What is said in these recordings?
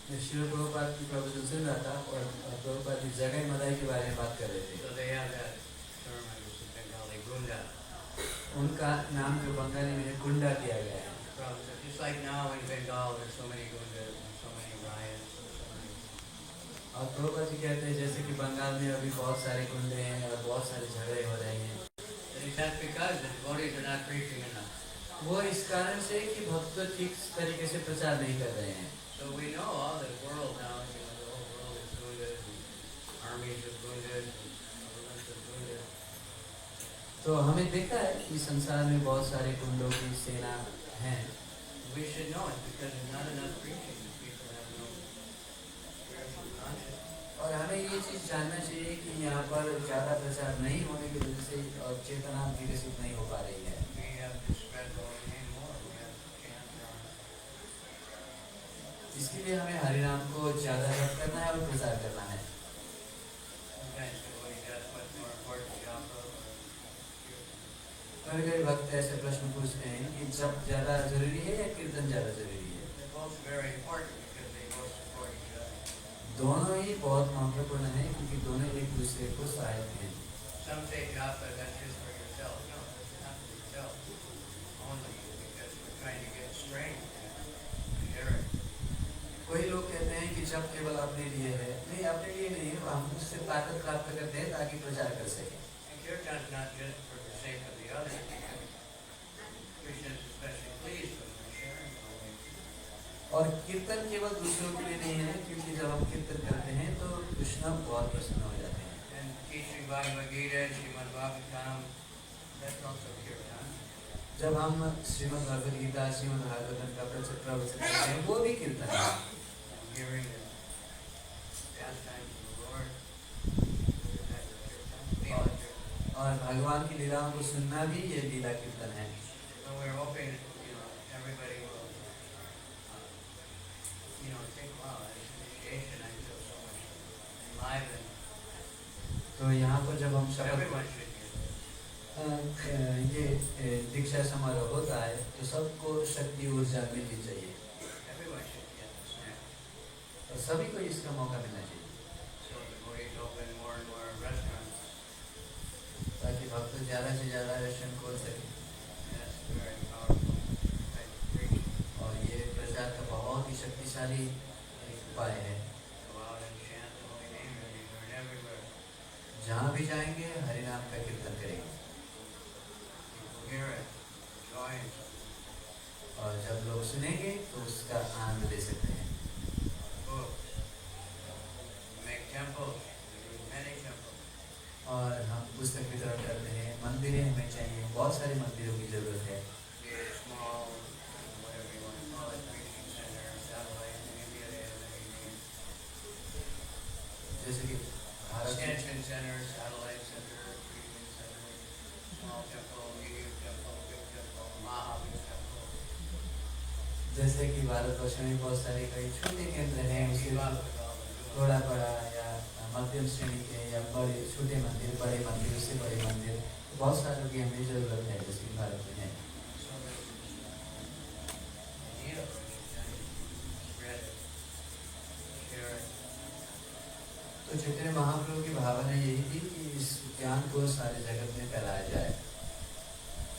श्रील प्रभुपाद की प्रवचन सुन रहा था और प्रभुपाद जी जगह मदाई के बारे में बात कर रहे थे। So they have that term in Bengali, gunda. उनका नाम जो बंगाली में गुंडा किया गया है। Just like now in Bengal, there's so many gundas and so many riots. और प्रभुपाद जी कहते हैं जैसे कि बंगाल में अभी बहुत सारे गुंडे हैं और बहुत सारे झगड़े हो रहे हैं। That's because the devotees are not preaching enough. वो इस कारण से कि भक्त ठीक तरीके से प्रचार नहीं कर रहे हैं। So we know all the world now, the whole world is gundas, armies of gundas, governments of gundas. तो हमें देखा है कि संसार में बहुत सारे गुंडों की सेना है। We should know it because there's not enough preaching. People have no spiritual consciousness. और हमें ये चीज़ जानना चाहिए कि यहाँ पर ज़्यादा प्रचार नहीं होने की वजह से और चेतना विकसित नहीं हो पा रही है। We have to spread the Holy Name more. We have to chant around. इसके लिए हमें हरिनाम को ज़्यादा जप करना है और प्रचार करना है। Sometimes devotees ask what's more important, japa or kirtan. कई भक्त ऐसे प्रश्न पूछते हैं कि जप ज़्यादा जरूरी है या कीर्तन ज़्यादा जरूरी है। They're both very important because they both support each other. दोनों ही बहुत महत्वपूर्ण है क्योंकि दोनों एक दूसरे को सहायक हैं। Some say japa, that's just for yourself. No, that's not for yourself only because we're trying to get strength and share it. कोई लोग कहते हैं कि जप केवल अपने लिए है। नहीं, अपने लिए नहीं है, हम उससे ताकत प्राप्त करते हैं ताकि प्रचार कर सकें। And kirtan is not just for the sake of the others. Krishna is especially pleased when we're sharing the Holy Name. और कीर्तन केवल दूसरों के लिए नहीं है क्योंकि जब हम कीर्तन करते हैं तो कृष्ण बहुत प्रसन्न हो जाते हैं। And teaching Bhagavad Gita, Srimad Bhagavatam, that's also kirtan. जब हम श्रीमद् भगवद गीता श्रीमद् भागवतम का प्रवचन करते हैं वो भी कीर्तन है। Hearing the pastimes of the Lord, that's kirtan. Leela kirtan. और भगवान की लीलाओं को सुनना भी ये लीला कीर्तन है। So we're hoping, everybody will, think, wow, this initiation, I feel so much enlivened. तो यहाँ पर जब हम शपथ Everyone should get it. ये दीक्षा समारोह होता है तो सबको शक्ति ऊर्जा मिलनी चाहिए Everyone should get this now. और सभी को इसका मौका मिलना चाहिए So the devotees open more and more restaurants. ताकि भक्त ज़्यादा से ज़्यादा रेस्टोरेंट खोल सके। That's very powerful type of preaching. और ये प्रचार का बहुत ही शक्तिशाली उपाय है। Go out and chant the Holy Name everywhere and everywhere. जहाँ भी जाएंगे हरिनाम का कीर्तन करेंगे People hear it, enjoy it. और जब लोग सुनेंगे तो उसका आनंद ले सकते हैं। Books. Make temples. We need many temples. और हम पुस्तक वितरण करते हैं। मंदिरें हमें चाहिए, बहुत सारे मंदिरों की जरूरत है। Be it small, whatever you want to call it, preaching center, satellite. In India they have many names. जैसे कि Bharat Extension center, satellite center, preaching center, small temple, medium temple, big temple, Mahabig temple. जैसे कि भारतवर्ष में बहुत सारे कई छोटे केंद्र हैं, उसके बाद With all the थोड़ा बड़ा या मध्यम श्रेणी के या बड़े छोटे मंदिर, बड़े मंदिर, उससे बड़े मंदिर, बहुत सारों की हमें जरूरत है जैसे कि भारत में है। So there's idea of spread it, share it. तो चैतन्य महाप्रभु की भावना यही थी कि इस ज्ञान को सारे जगत में फैलाया जाए।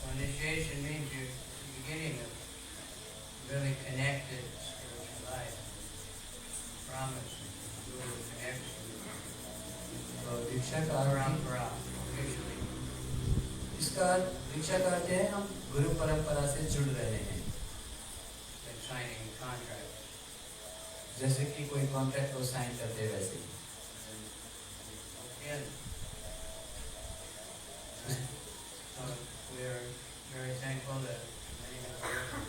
So initiation means you're beginning of really connected spiritual life. Promise, Guru connection. तो दीक्षा का अर्थ Parampara, officially. इसका दीक्षा का अर्थ है हम गुरु परंपरा से जुड़ रहे हैं। Like signing a contract. जैसे कि कोई कॉन्ट्रैक्ट को साइन करते हैं वैसे ही। Again. So we are very thankful that many of you are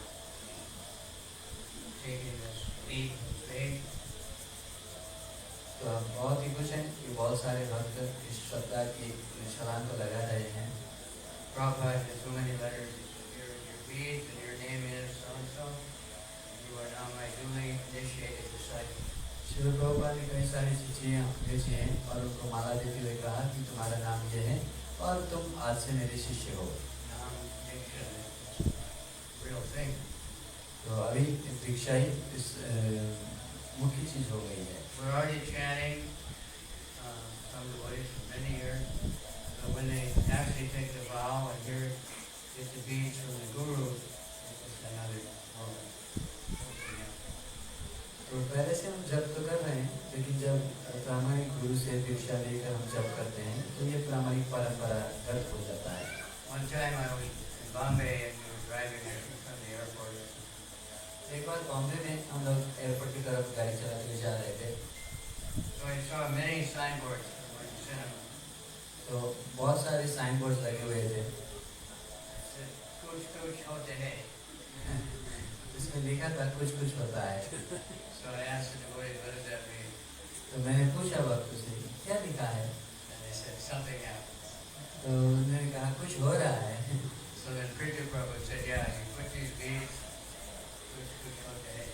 taking this leap of faith. तो हम बहुत ही खुश हैं कि बहुत सारे भक्त इस श्रद्धा की छलांग को लगा रहे हैं। Prabhupada has so many letters. Here is your beads and your name is so and so. You are now my duly initiated disciple. Shri Prabhupada ने कई सारी चिट्ठियाँ भेजी हैं और उनको माला देते हुए कहा कि तुम्हारा नाम ये है और तुम आज से मेरे शिष्य हो। Nam Diksha is real thing. तो अभी दीक्षा ही इस मुख्य चीज तो पहले से हम जप तो कर रहे हैं, लेकिन जब प्रामाणिक गुरु से दीक्षा लेकर हम जप करते हैं तो ये प्रामाणिक परंपरागत हो जाता है। One time I was in Bombay and we were driving there from the airport. एक बार बॉम्बे में हम लोग एयरपोर्ट की तरफ गाड़ी चलाते हुए जा रहे थे, So I saw many signboards for the cinema. तो बहुत सारे साइन बोर्ड लगे हुए थे It said, "Kuch kuch hote hai." जिसमें लिखा था कुछ कुछ होता है। So I asked the devotee, "What does that mean?" तो मैंने पूछा भक्त से क्या लिखा है, And they said, "Something happened." तो उन्होंने कहा कुछ हो रहा है। So then Preeti Prabhu said, "Yeah, you put these beads, kuch kuch hote hai."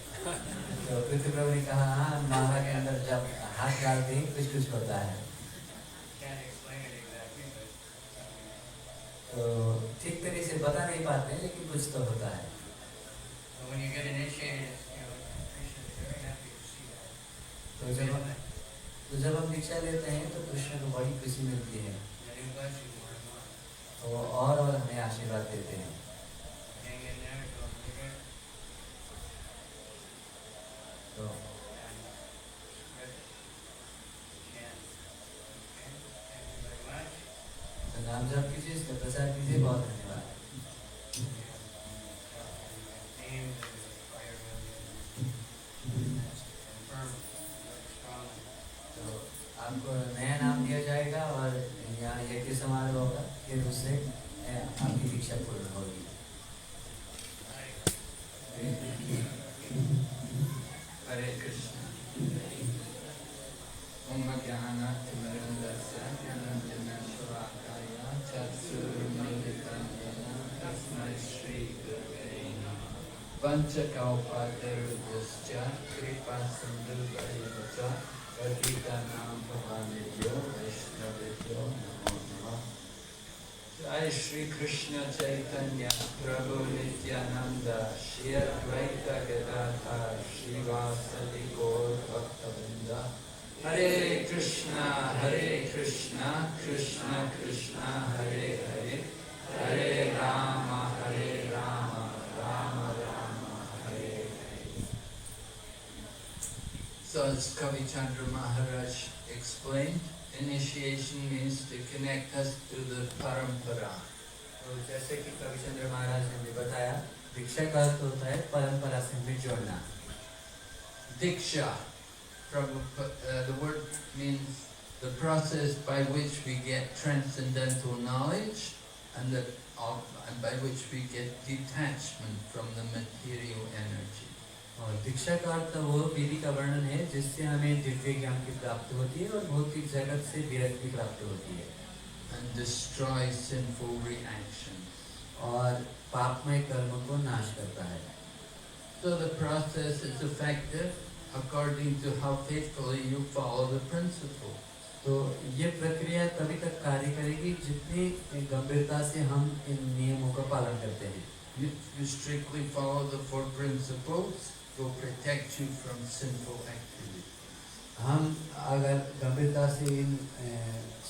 तो पृथ्वी प्रभु ने कहा हाँ, माला के अंदर जब हाथ डालते ही कुछ कुछ होता है। Can't explain it exactly, but something happened. तो ठीक तरीके से बता नहीं पाते लेकिन कुछ तो होता है। So when you get initiated, Krishna is very happy to see that. तो जब हम दीक्षा लेते हैं तो कृष्ण को बड़ी खुशी मिलती है, And he bless you more and more. तो वो और हमें आशीर्वाद देते हैं। Hang in there, don't forget. तो And spread it. Chant. Okay? Thank you very much. तो नाम जप कीजिए, इसका प्रचार कीजिए। बहुत धन्यवाद। Names and the fire building. That's confirmed very strongly. तो आपको नया नाम दिया जाएगा और यहाँ यज्ञ समारोह होगा, फिर उससे आपकी दीक्षा पूर्ण होगी। हरे कृष्ण। ओम ज्ञानातिमिरन्दस्य ज्ञानाञ्जनशलाकया चक्षुरुन्मीलितं येन तस्मै श्रीगुरवे नमः। पञ्चकौपातरुभ्यश्च कृपासिन्धुभ्यश्च पतितानां पावनेभ्यो वैष्णवेभ्यो नमो नमः। जय श्री कृष्ण चैतन्य प्रभु नित्यानंद श्री अद्वैत गदाधर श्रीवासदि गौर भक्तवृंद। हरे कृष्णा कृष्णा कृष्णा हरे हरे, हरे Ram Ram Ram Hare Hare. So as Kavi Chandra Maharaj explained, initiation means to connect us to the parampara. तो जैसे कि कविचंद्र महाराज ने बताया, दीक्षा का अर्थ होता है परंपरा से हमें जोड़ना। Diksha, the word means the process by which we get transcendental knowledge and by which we get detachment from the material energy. और दीक्षा का अर्थ वो विधि का वर्णन है जिससे हमें दिव्य ज्ञान की प्राप्ति होती है और भौतिक जगत से विरक्ति प्राप्त होती है, And destroy sinful reactions. और पापमय कर्म को नाश करता है। So the process is effective according to how faithfully you follow the principle. तो ये प्रक्रिया तभी तक कार्य करेगी जितनी गंभीरता से हम इन नियमों का पालन करते हैं। If you strictly follow the 4 principles, it will protect you from sinful activity. हम अगर गंभीरता से इन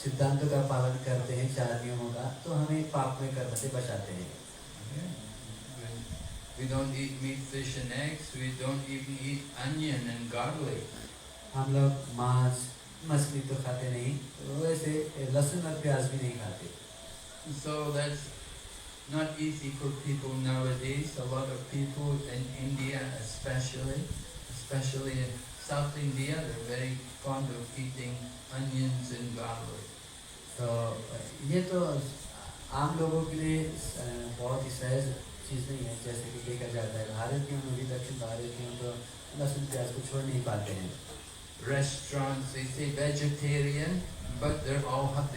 सिद्धांतों का पालन करते हैं, 4 नियमों का, तो हमें पापमय कर्म से बचाते हैं। We don't eat meat, fish and eggs. We don't even eat onion and garlic. हम लोग मांस मछली तो खाते नहीं, वैसे लहसुन और प्याज भी नहीं खाते। So that's not easy for people nowadays. A lot of people in India especially in South India, they're very fond of eating onions and garlic. तो ये तो आम लोगों के लिए बहुत ही सहज चीज़ नहीं है, जैसे कि देखा जाता है भारतीयों में भी, दक्षिण भारतीयों तो लहसुन प्याज को छोड़ नहीं पाते हैं। Restaurants, they say vegetarian, but they all have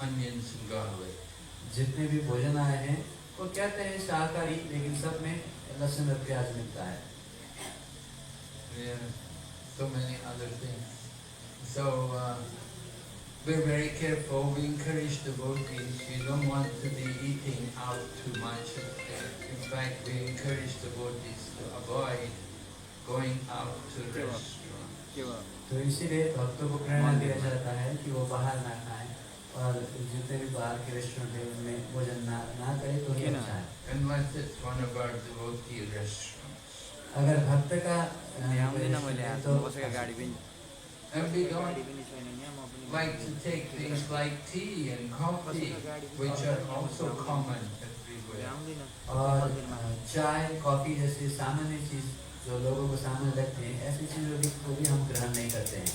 onions and garlic. जितने भी भोजन आए हैं वो कहते हैं शाकाहारी, लेकिन सब में लहसुन और प्याज मिलता है। Yeah, so many other things. So we're very careful. We encourage devotees. You don't want to be eating out too much. In fact, we encourage devotees to avoid going out to restaurants. तो इसीलिए भक्तों को प्रेरणा दिया जाता है कि वो बाहर ना खाएं और जितने भी बाहर के रेस्टोरेंट है उनमें भोजन ना करें तो ही अच्छा है। Unless it's one of our devotee restaurants. अगर भक्त का Yang din na muli तो ako sa gagari bin. And we don't like to take things like tea and coffee, which are also common everywhere. और चाय coffee जैसे सामान्य चीज जो लोगों को सामने रखते हैं ऐसी चीजों को भी हम ग्रहण नहीं करते हैं।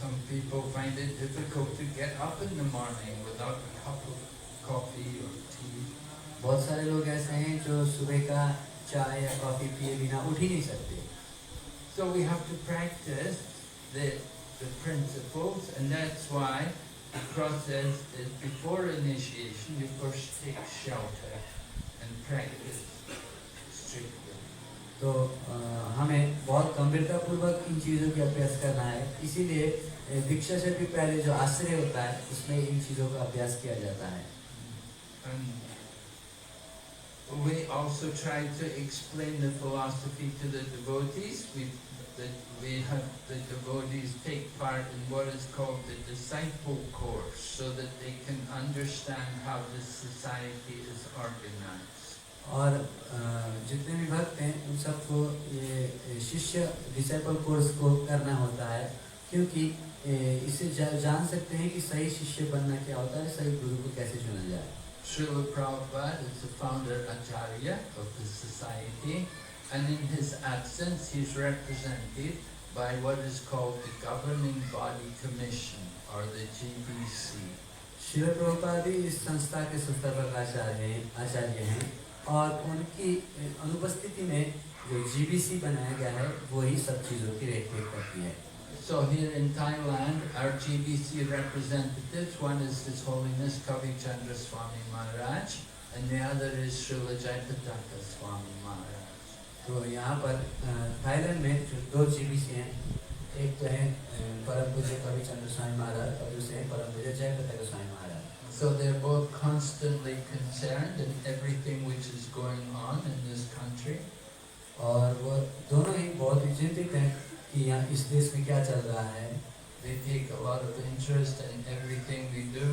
Some people find it difficult to get up in the morning without a cup of coffee or tea. बहुत सारे लोग ऐसे हैं जो सुबह का चाय या कॉफी पिए बिना उठ ही नहीं सकते। So we have to practice the principles, and that's why the process is before initiation you first take shelter and practice strictly. तो हमें बहुत गंभीरता पूर्वक इन चीज़ों की अभ्यास करना है, इसीलिए दीक्षा से भी पहले जो आश्रय होता है उसमें इन चीज़ों का अभ्यास किया जाता है। And we also try to explain the philosophy to the devotees. We have the devotees take part in what is called the disciple course, so that they can understand how this society is organized. और जितने भी भक्त हैं उन सबको ये शिष्य disciple course को करना होता है, क्योंकि इससे जान सकते हैं कि सही शिष्य बनना क्या होता है, सही गुरु को कैसे चुना जाए। Srila Prabhupada is the founder Acharya of the society, and in his absence he is represented by what is called the Governing Body Commission, or the GBC. Srila Prabhupada इस संस्था के संस्थापक आचार्य हैं, और उनकी अनुपस्थिति में जो GBC बनाया गया है वही सब चीज़ों की रेख करती है। So here in Thailand, our GBC representatives, one is His Holiness Kavi Chandra Swami Maharaj, and the other is Srila Jayapataka Swami Maharaj. तो यहाँ पर थाईलैंड में जो दो GBC हैं, एक तो है परम पूज्य कवि चंद्र स्वामी महाराज और दूसरे हैं परम पूज्य जयपताका Swami Maharaj. So they're both constantly concerned in everything which is going on in this country. और वो दोनों ही बहुत ही चिंतित हैं कि यहाँ इस देश में क्या चल रहा है। They take a lot of interest in everything we do,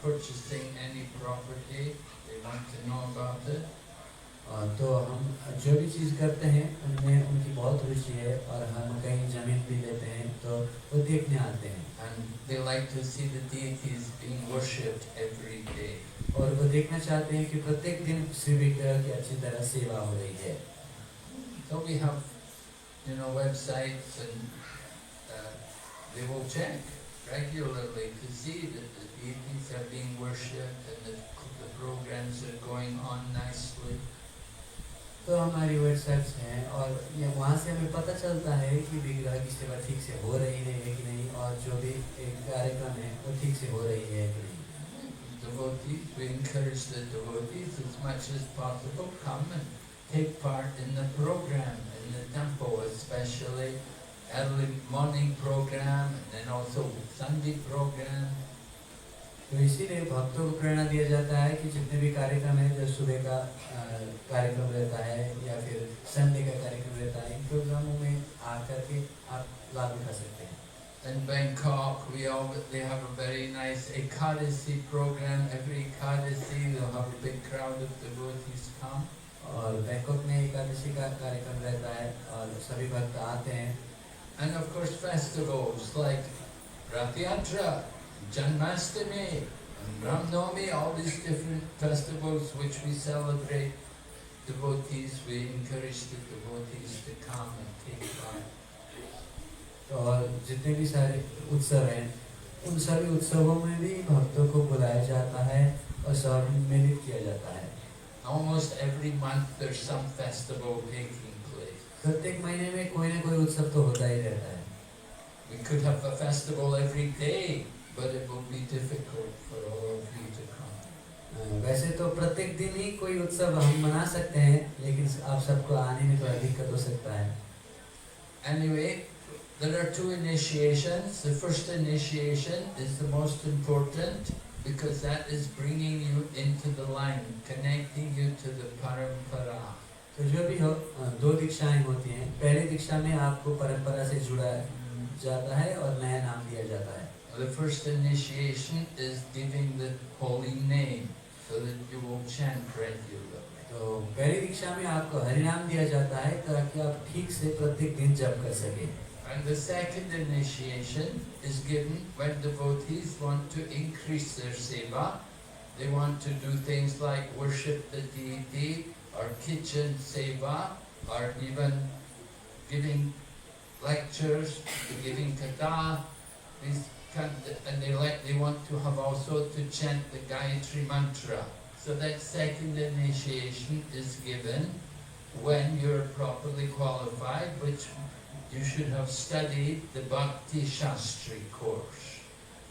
purchasing any property, they want to know about it. तो हम जो भी चीज़ करते हैं उनमें उनकी बहुत रुचि है, और हम कहीं ज़मीन भी लेते हैं तो वो देखने आते हैं। And they like to see the deities being worshipped every day. और वो देखना चाहते हैं कि प्रत्येक दिन श्री विग्रह की अच्छी तरह सेवा हो रही है। So we have, websites, and they will check regularly to see that the deities are being worshipped and that the programs are going on nicely. तो हमारी वेबसाइट्स हैं, और ये वहाँ से हमें पता चलता है कि विग्रह की सेवा ठीक से हो रही है कि नहीं, और जो भी एक कार्यक्रम है वो ठीक से हो रही है कि नहीं। Devotees, we encourage the devotees as much as possible come and take part in the program in the temple, especially early morning program and then also Sunday program. तो इसीलिए भक्तों को प्रेरणा दिया जाता है कि जितने भी कार्यक्रम है, जो सुबह का कार्यक्रम रहता है या फिर संडे का कार्यक्रम रहता है, इन प्रोग्रामों में आकर के आप लाभ उठा सकते हैं। In Bangkok, they have a very nice Ekadasi program. Every Ekadasi, they'll have a big crowd of devotees come. और बैंकॉक में एकादशी का कार्यक्रम रहता है और सभी भक्त आते हैं। And of course festivals like Rath Yatra, Janmashtami, and Ram Navami, all these different festivals which we celebrate. Devotees, we encourage the devotees to come and take part. और जितने भी सारे उत्सव हैं, उन सभी उत्सवों में भी भक्तों को बुलाया जाता है और सम्मिलित किया जाता है। Almost every month there's some festival taking place. प्रत्येक महीने में कोई न कोई उत्सव तो होता ही रहता है। We could have a festival every day, but it will be difficult for all of you to come. वैसे तो प्रत्येक दिन ही कोई उत्सव हम मना सकते हैं, लेकिन आप सबको आने में थोड़ा दिक्कत हो सकता है। Anyway, there are two initiations. The first initiation is the most important because that is bringing you into the line, connecting you to the parampara. तो जो भी हो, दो दीक्षाएं होती हैं। पहली दीक्षा में आपको परंपरा से जुड़ा जाता है और नया नाम दिया जाता है। The first initiation is giving the holy name so that you will chant regularly. तो तो पहली दीक्षा में आपको हरिनाम दिया जाता है ताकि आप ठीक से प्रत्येक दिन जप कर सके। And the second initiation is given when devotees want to increase their seva. They want to do things like worship the deity or kitchen seva or even giving lectures, giving katha. And they want to have also to chant the Gayatri mantra. So that second initiation is given when you're properly qualified, which you should have studied the Bhakti Shastri course.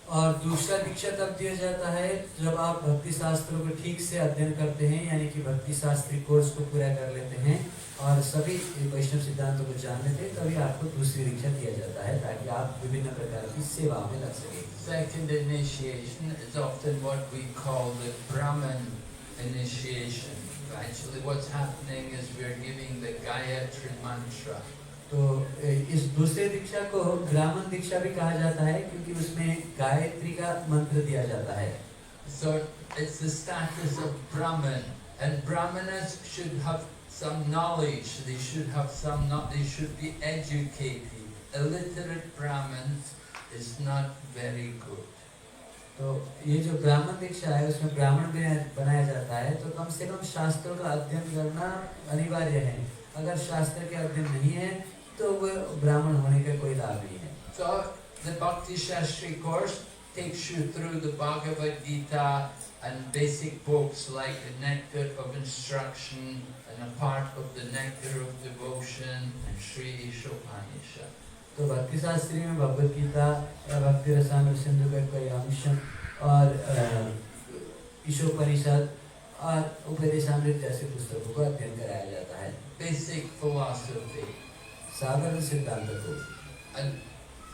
और दूसरा दीक्षा तब दिया जाता है जब आप भक्ति शास्त्रों को ठीक से अध्ययन करते हैं, यानी कि भक्ति शास्त्री कोर्स को पूरा कर लेते हैं और सभी वैष्णव सिद्धांतों को जान लेते हैं, तभी आपको दूसरी दीक्षा दिया जाता है ताकि आप विभिन्न प्रकार की सेवा में लग सके। Second initiation is often what we call the Brahman initiation. Actually what's happening is we're giving the Gayatri mantra. तो इस दूसरे दीक्षा को ब्राह्मण दीक्षा भी कहा जाता है क्योंकि उसमें गायत्री का मंत्र दिया जाता है। So it's the status of Brahman, and Brahmanas should have some knowledge. They should be educated. Illiterate Brahmins is not very good. तो ये जो ब्राह्मण दीक्षा है उसमें ब्राह्मण भी बनाया जाता है, तो कम से कम शास्त्रों का अध्ययन करना अनिवार्य है। अगर शास्त्र के अध्ययन नहीं है तो वो ब्राह्मण होने का कोई लाभ नहीं है। So the Bhakti Shastri course takes you through the Bhagavad Gita and basic books like the Nectar of Instruction and a part of the Nectar of Devotion and Sri Ishopanishad. तो भक्ति शास्त्री में भगवद गीता या भक्ति रसायन सिंधु का कोई अंश और ईशोपनिषद और उपदेशामृत जैसे पुस्तकों को अध्ययन कराया जाता है। Basic philosophy. साधारण सिद्धांत को। And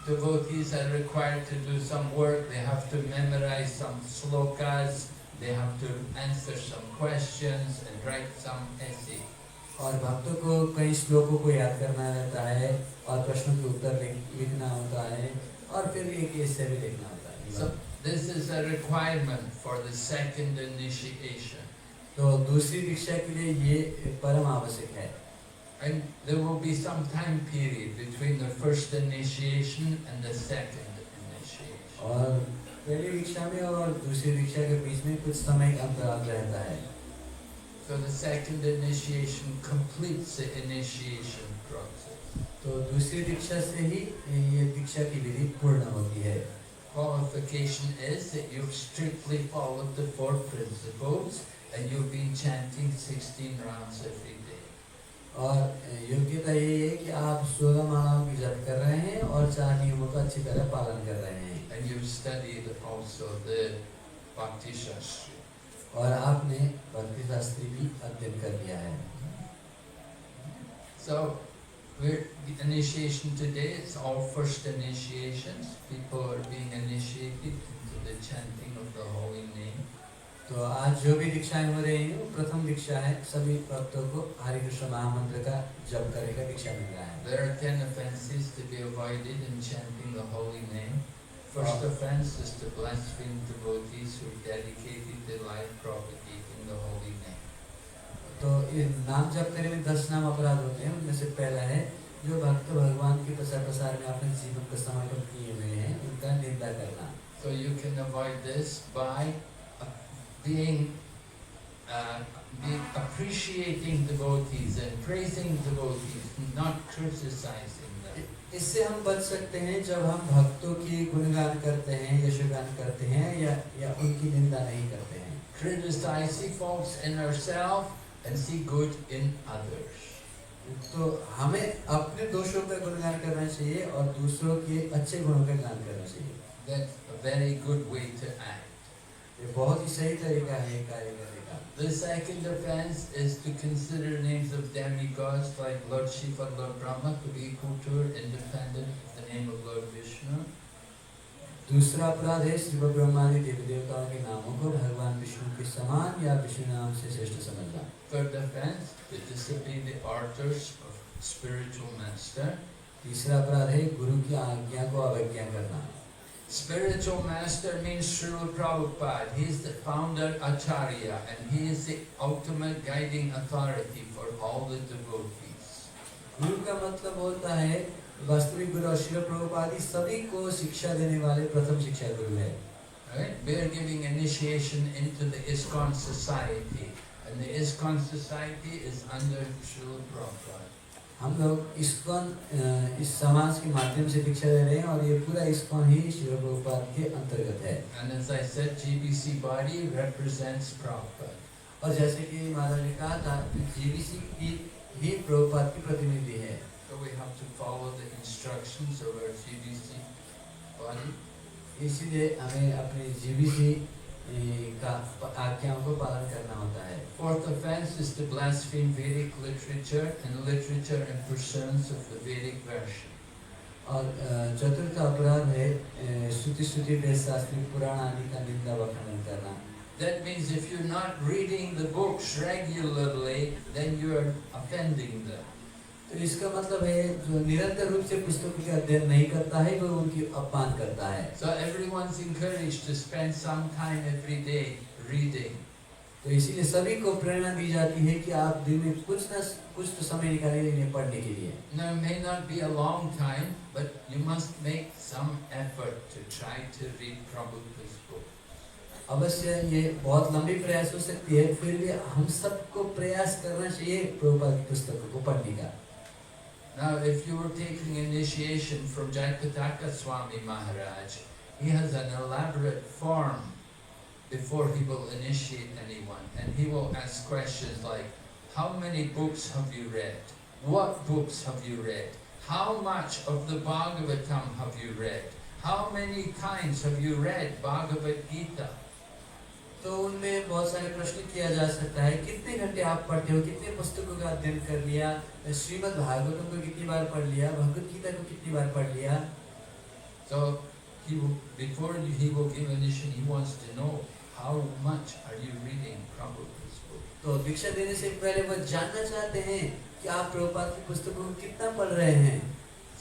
devotees are required to do some work. They have to memorize some slokas. They have to answer some questions and write some essay. और भक्तों को कई श्लोकों को याद करना रहता है और प्रश्नों के उत्तर लिखना होता है और फिर एक ऐसे भी लिखना होता है। So this is a requirement for the second initiation. तो दूसरी दीक्षा के लिए ये परम आवश्यक है। And there will be some time period between the first initiation and the second initiation. और पहली दीक्षा में और दूसरी दीक्षा के बीच में कुछ समय का अंतराल रहता है। So the second initiation completes the initiation process. तो दूसरी दीक्षा से ही ये दीक्षा की विधि पूर्ण होती है। Qualification is that you've strictly followed the 4 principles and you've been chanting 16 rounds every day. और योग्यता ये है कि आप 16 मालाओं की जप कर रहे हैं और 4 नियमों का अच्छी तरह पालन कर रहे हैं। And you've studied also the Bhakti Shastri. और आपने भक्ति शास्त्री भी अध्ययन कर लिया है। So the initiation today is all first initiations. People are being initiated into the chanting of the holy name. तो आज जो भी दीक्षाएं हो रही हैं वो प्रथम दीक्षा है, सभी भक्तों को हरे कृष्ण महामंत्र का जप करने का दीक्षा मिल रहा है। There are 10 offences to be avoided in chanting the holy name. First offence is to blaspheme devotees who dedicated their life propagating the holy name. तो ये नाम जप करने में 10 नाम अपराध होते हैं, उनमें से पहला है जो भक्त भगवान के प्रचार प्रसार में अपने जीवन को समर्पित किए हुए हैं उनका निंदा करना। So you can avoid this by being appreciating devotees and praising devotees, not criticizing them. इससे हम बच सकते हैं जब हम भक्तों की गुणगान करते हैं, यशोगान करते हैं या उनकी निंदा नहीं करते हैं। Criticize the faults in ourselves and see good in others. तो हमें अपने दोषों का गुणगान करना चाहिए और दूसरों के अच्छे गुणों का गान करना चाहिए। That's a very good way to act. ये बहुत ही सही तरीका है कार्य करने का। The second offense is to consider names of demigods like Lord Shiva, Lord Brahma to be equal to or independent of the name of Lord Vishnu. दूसरा अपराध है शिव ब्रह्मादि देवी देवताओं के नामों को भगवान विष्णु के समान या विष्णु नाम से श्रेष्ठ समझना। Third offense, to disobey the orders of spiritual master. तीसरा अपराध है गुरु की आज्ञा को अवज्ञा करना। Spiritual master means Srila Prabhupada. He is the founder Acharya and he is the ultimate guiding authority for all the devotees. गुरु का मतलब होता है वास्तविक गुरु। श्रील प्रभुपाद ही सभी को शिक्षा देने वाले प्रथम शिक्षा गुरु है। Right? We are giving initiation into the ISKCON society, and the ISKCON society is under Srila Prabhupada. हम लोग इस समाज के माध्यम से दीक्षा दे रहे हैं और ये पूरा इस्कॉन ही श्रील प्रभुपाद के अंतर्गत है। And as I said, GBC body represents Prabhupada. और जैसे कि महाराज ने कहा था, जीबीसी ही प्रभुपाद की प्रतिनिधि है। So we have to follow the instructions of our GBC body. इसीलिए हमें अपने जीबीसी का आज्ञाओं को पालन करना होता है। Fourth offense is to blaspheme Vedic literature and literature and persons of the Vedic version. और चतुर्थ अपराध है श्रुति वेद शास्त्री पुराण आदि का निंदा व खंडन करना। That means if you're not reading the books regularly, then you are offending them. तो इसका मतलब है जो निरंतर रूप से पुस्तकों के अध्ययन नहीं करता है वो उनकी अपमान करता है। So everyone's encouraged to spend some time every day reading. तो इसीलिए सभी को प्रेरणा दी जाती है कि आप दिन में कुछ तो समय निकालिए इन्हें पढ़ने के लिए। Now it may not be a long time, but you must make some effort to try to read Prabhupada's book. अवश्य ये बहुत लंबी प्रयास हो सकती है, फिर भी हम सबको प्रयास करना चाहिए प्रभुपाद की पुस्तकों को पढ़ने का। Now, if you were taking initiation from Jayapataka Swami Maharaj, he has an elaborate form before he will initiate anyone, and he will ask questions like, how many books have you read? What books have you read? How much of the Bhagavatam have you read? How many times have you read Bhagavad Gita? तो उनमें बहुत सारे प्रश्न किया जा सकता है, कितने घंटे आप पढ़ते हो, कितने पुस्तकों का अध्ययन कर लिया, श्रीमद् भागवतम को कितनी बार पढ़ लिया, भगवद गीता को कितनी बार पढ़ लिया। So before he will give initiation, he wants to know how much are you reading Prabhupada's book. तो दीक्षा देने से पहले वो जानना चाहते हैं कि आप प्रभुपाद की पुस्तकों को कितना पढ़ रहे हैं।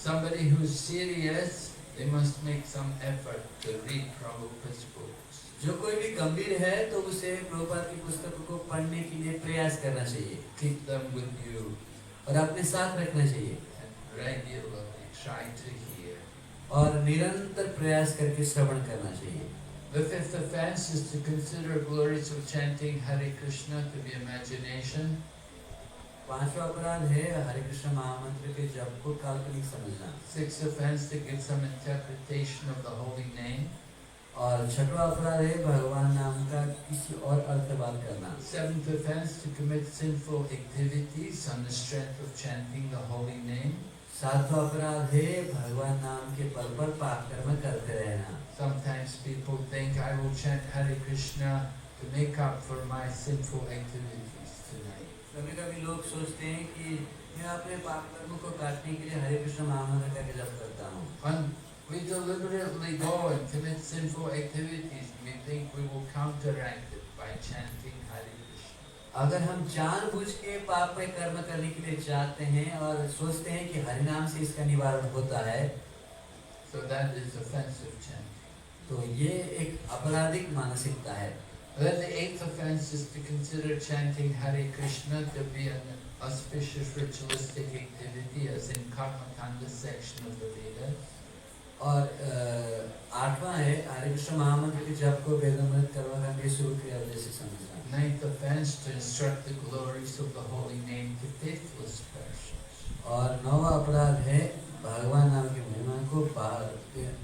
Somebody who is serious, they must make some effort to read Prabhupada's books. जो कोई भी गंभीर है तो उसे प्रभुपाद की पुस्तकों को पढ़ने के लिए प्रयास करना चाहिए। Keep them with you और अपने साथ रखना चाहिए and regularly try to hear. और निरंतर प्रयास करके श्रवण करना चाहिए। The fifth offense is to consider glories of chanting Hare Krishna to be imagination. पांचवा अपराध है हरे कृष्ण महामंत्र के जप को काल्पनिक समझना। Sixth offense to give some interpretation of the holy name. और छठवां अपराध है भगवान नाम का किसी और अर्थवाद करना। Seventh offense to commit sinful activities on the strength of chanting the holy name. सातवां अपराध है भगवान नाम के बल पर पाप कर्म करते रहना। Sometimes people think I will chant Hare Krishna to make up for my sinful activities tonight. कभी-कभी लोग सोचते हैं कि मैं अपने पाप कर्मों को काटने के लिए हरे कृष्ण महामंत्र का जप करता हूँ। And we deliberately go and commit sinful activities. We think we will counteract it by chanting Hare Krishna. अगर हम जानबूझ के पाप में कर्म करने के लिए जाते हैं और सोचते हैं कि हरि नाम से इसका निवारण होता है, So that is offensive chanting. तो ये एक आपराधिक मानसिकता है। Then the eighth offense is to consider chanting Hare Krishna to be an auspicious ritualistic activity, as in Karma Kanda section of the Vedas. और आठवां है हरे कृष्ण महामंत्र के जप को वेदोमृत कर्मकांड के शुरू क्रिया जैसे समझना। Ninth offense to instruct the glories of the holy name to faithless persons. और नौवां अपराध है भगवान नाम की महिमा को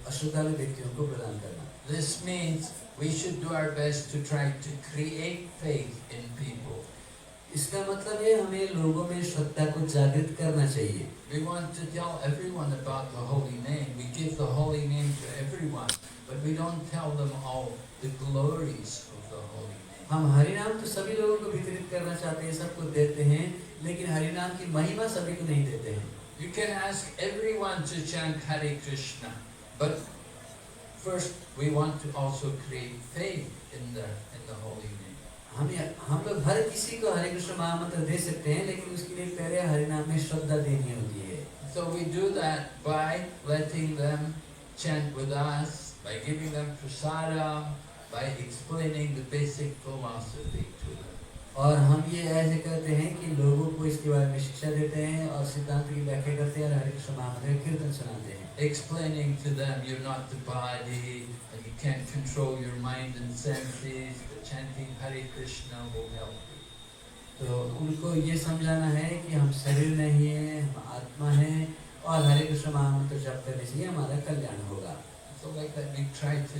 अश्रद्धालु व्यक्तियों को प्रदान करना। This means we should do our best to try to create faith in people. इसका मतलब है हमें लोगों में श्रद्धा को जागृत करना चाहिए। We want to tell everyone about the holy name. We give the holy name to everyone, but we don't tell them all the glories of the holy name. हम हरि नाम तो सभी लोगों को वितरित करना चाहते हैं, सबको देते हैं, लेकिन हरि नाम की महिमा सभी को नहीं देते हैं। You can ask everyone to chant Hare Krishna, but first we want to also create faith in the holy name. हम लोग हर किसी को हरे कृष्ण महामंत्र दे सकते हैं, लेकिन उसके लिए पहले हरि नाम में श्रद्धा देनी होती है। So we do that by letting them chant with us by giving them prasadam, by explaining the basic philosophy to them. और हम ये ऐसे करते हैं कि लोगों को इसके बारे में शिक्षा देते हैं और सिद्धांत की व्याख्या करते हैं और हरे कृष्ण महामंत्र कीर्तन सुनाते हैं. Explaining to them you're not the body and you can't control your mind and senses, but chanting Hare Krishna will help you. तो उनको ये समझाना है कि हम शरीर नहीं है, हम आत्मा है और हरे कृष्ण महामंत्र जप करने से हमारा कल्याण होगा. So like that we try to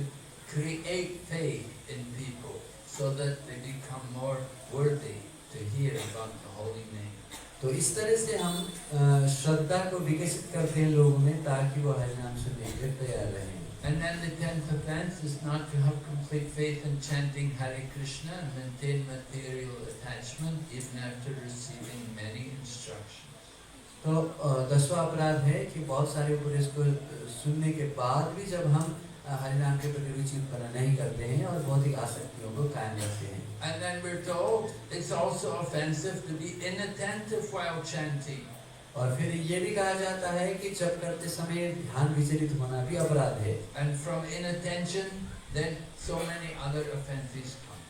create faith in people so that they become more worthy to hear about the holy name. तो इस तरह से हम श्रद्धा को विकसित करते हैं लोगों में ताकि वो हरि नाम सुनने के लिए तैयार रहें. And then the 10th offense is not to have complete faith in chanting Hare Krishna and maintain material attachment even after receiving many instructions. तो 10वां अपराध है कि बहुत सारे उपदेश को सुनने के बाद भी जब हम हरि नाम के प्रति रुचि उत्पन्न नहीं करते हैं और भौतिक आसक्तियों को कायम रखते हैं. And then we're told it's also offensive to be inattentive while chanting. और फिर ये भी कहा जाता है कि जप करते समय ध्यान विचलित होना भी अपराध है. And from inattention, then so many other offenses come.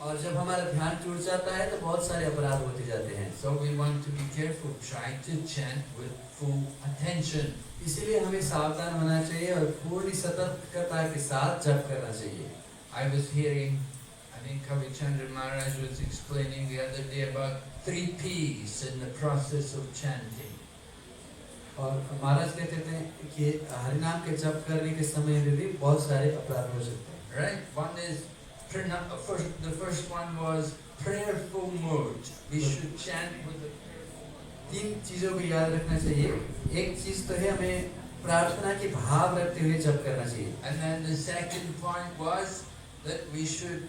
और जब हमारा ध्यान टूट जाता है तो बहुत सारे अपराध होते जाते हैं. So we want to be careful, try to chant with full attention. इसलिए हमें सावधान होना चाहिए और पूरी सतर्कता के साथ जप करना चाहिए. I was hearing, I think Kavi Chandra Maharaj was explaining the other day about 3 P's in the process of chanting. और महाराज कहते थे कि हरिनाम के जप करने के समय में भी बहुत सारे अपराध हो सकते हैं. Right? One is, the first one was prayerful mood. We should chant with a 3 चीजों को याद रखना चाहिए. एक चीज तो है हमें प्रार्थना के भाव रखते हुए जप करना चाहिए. And then the second point was that we should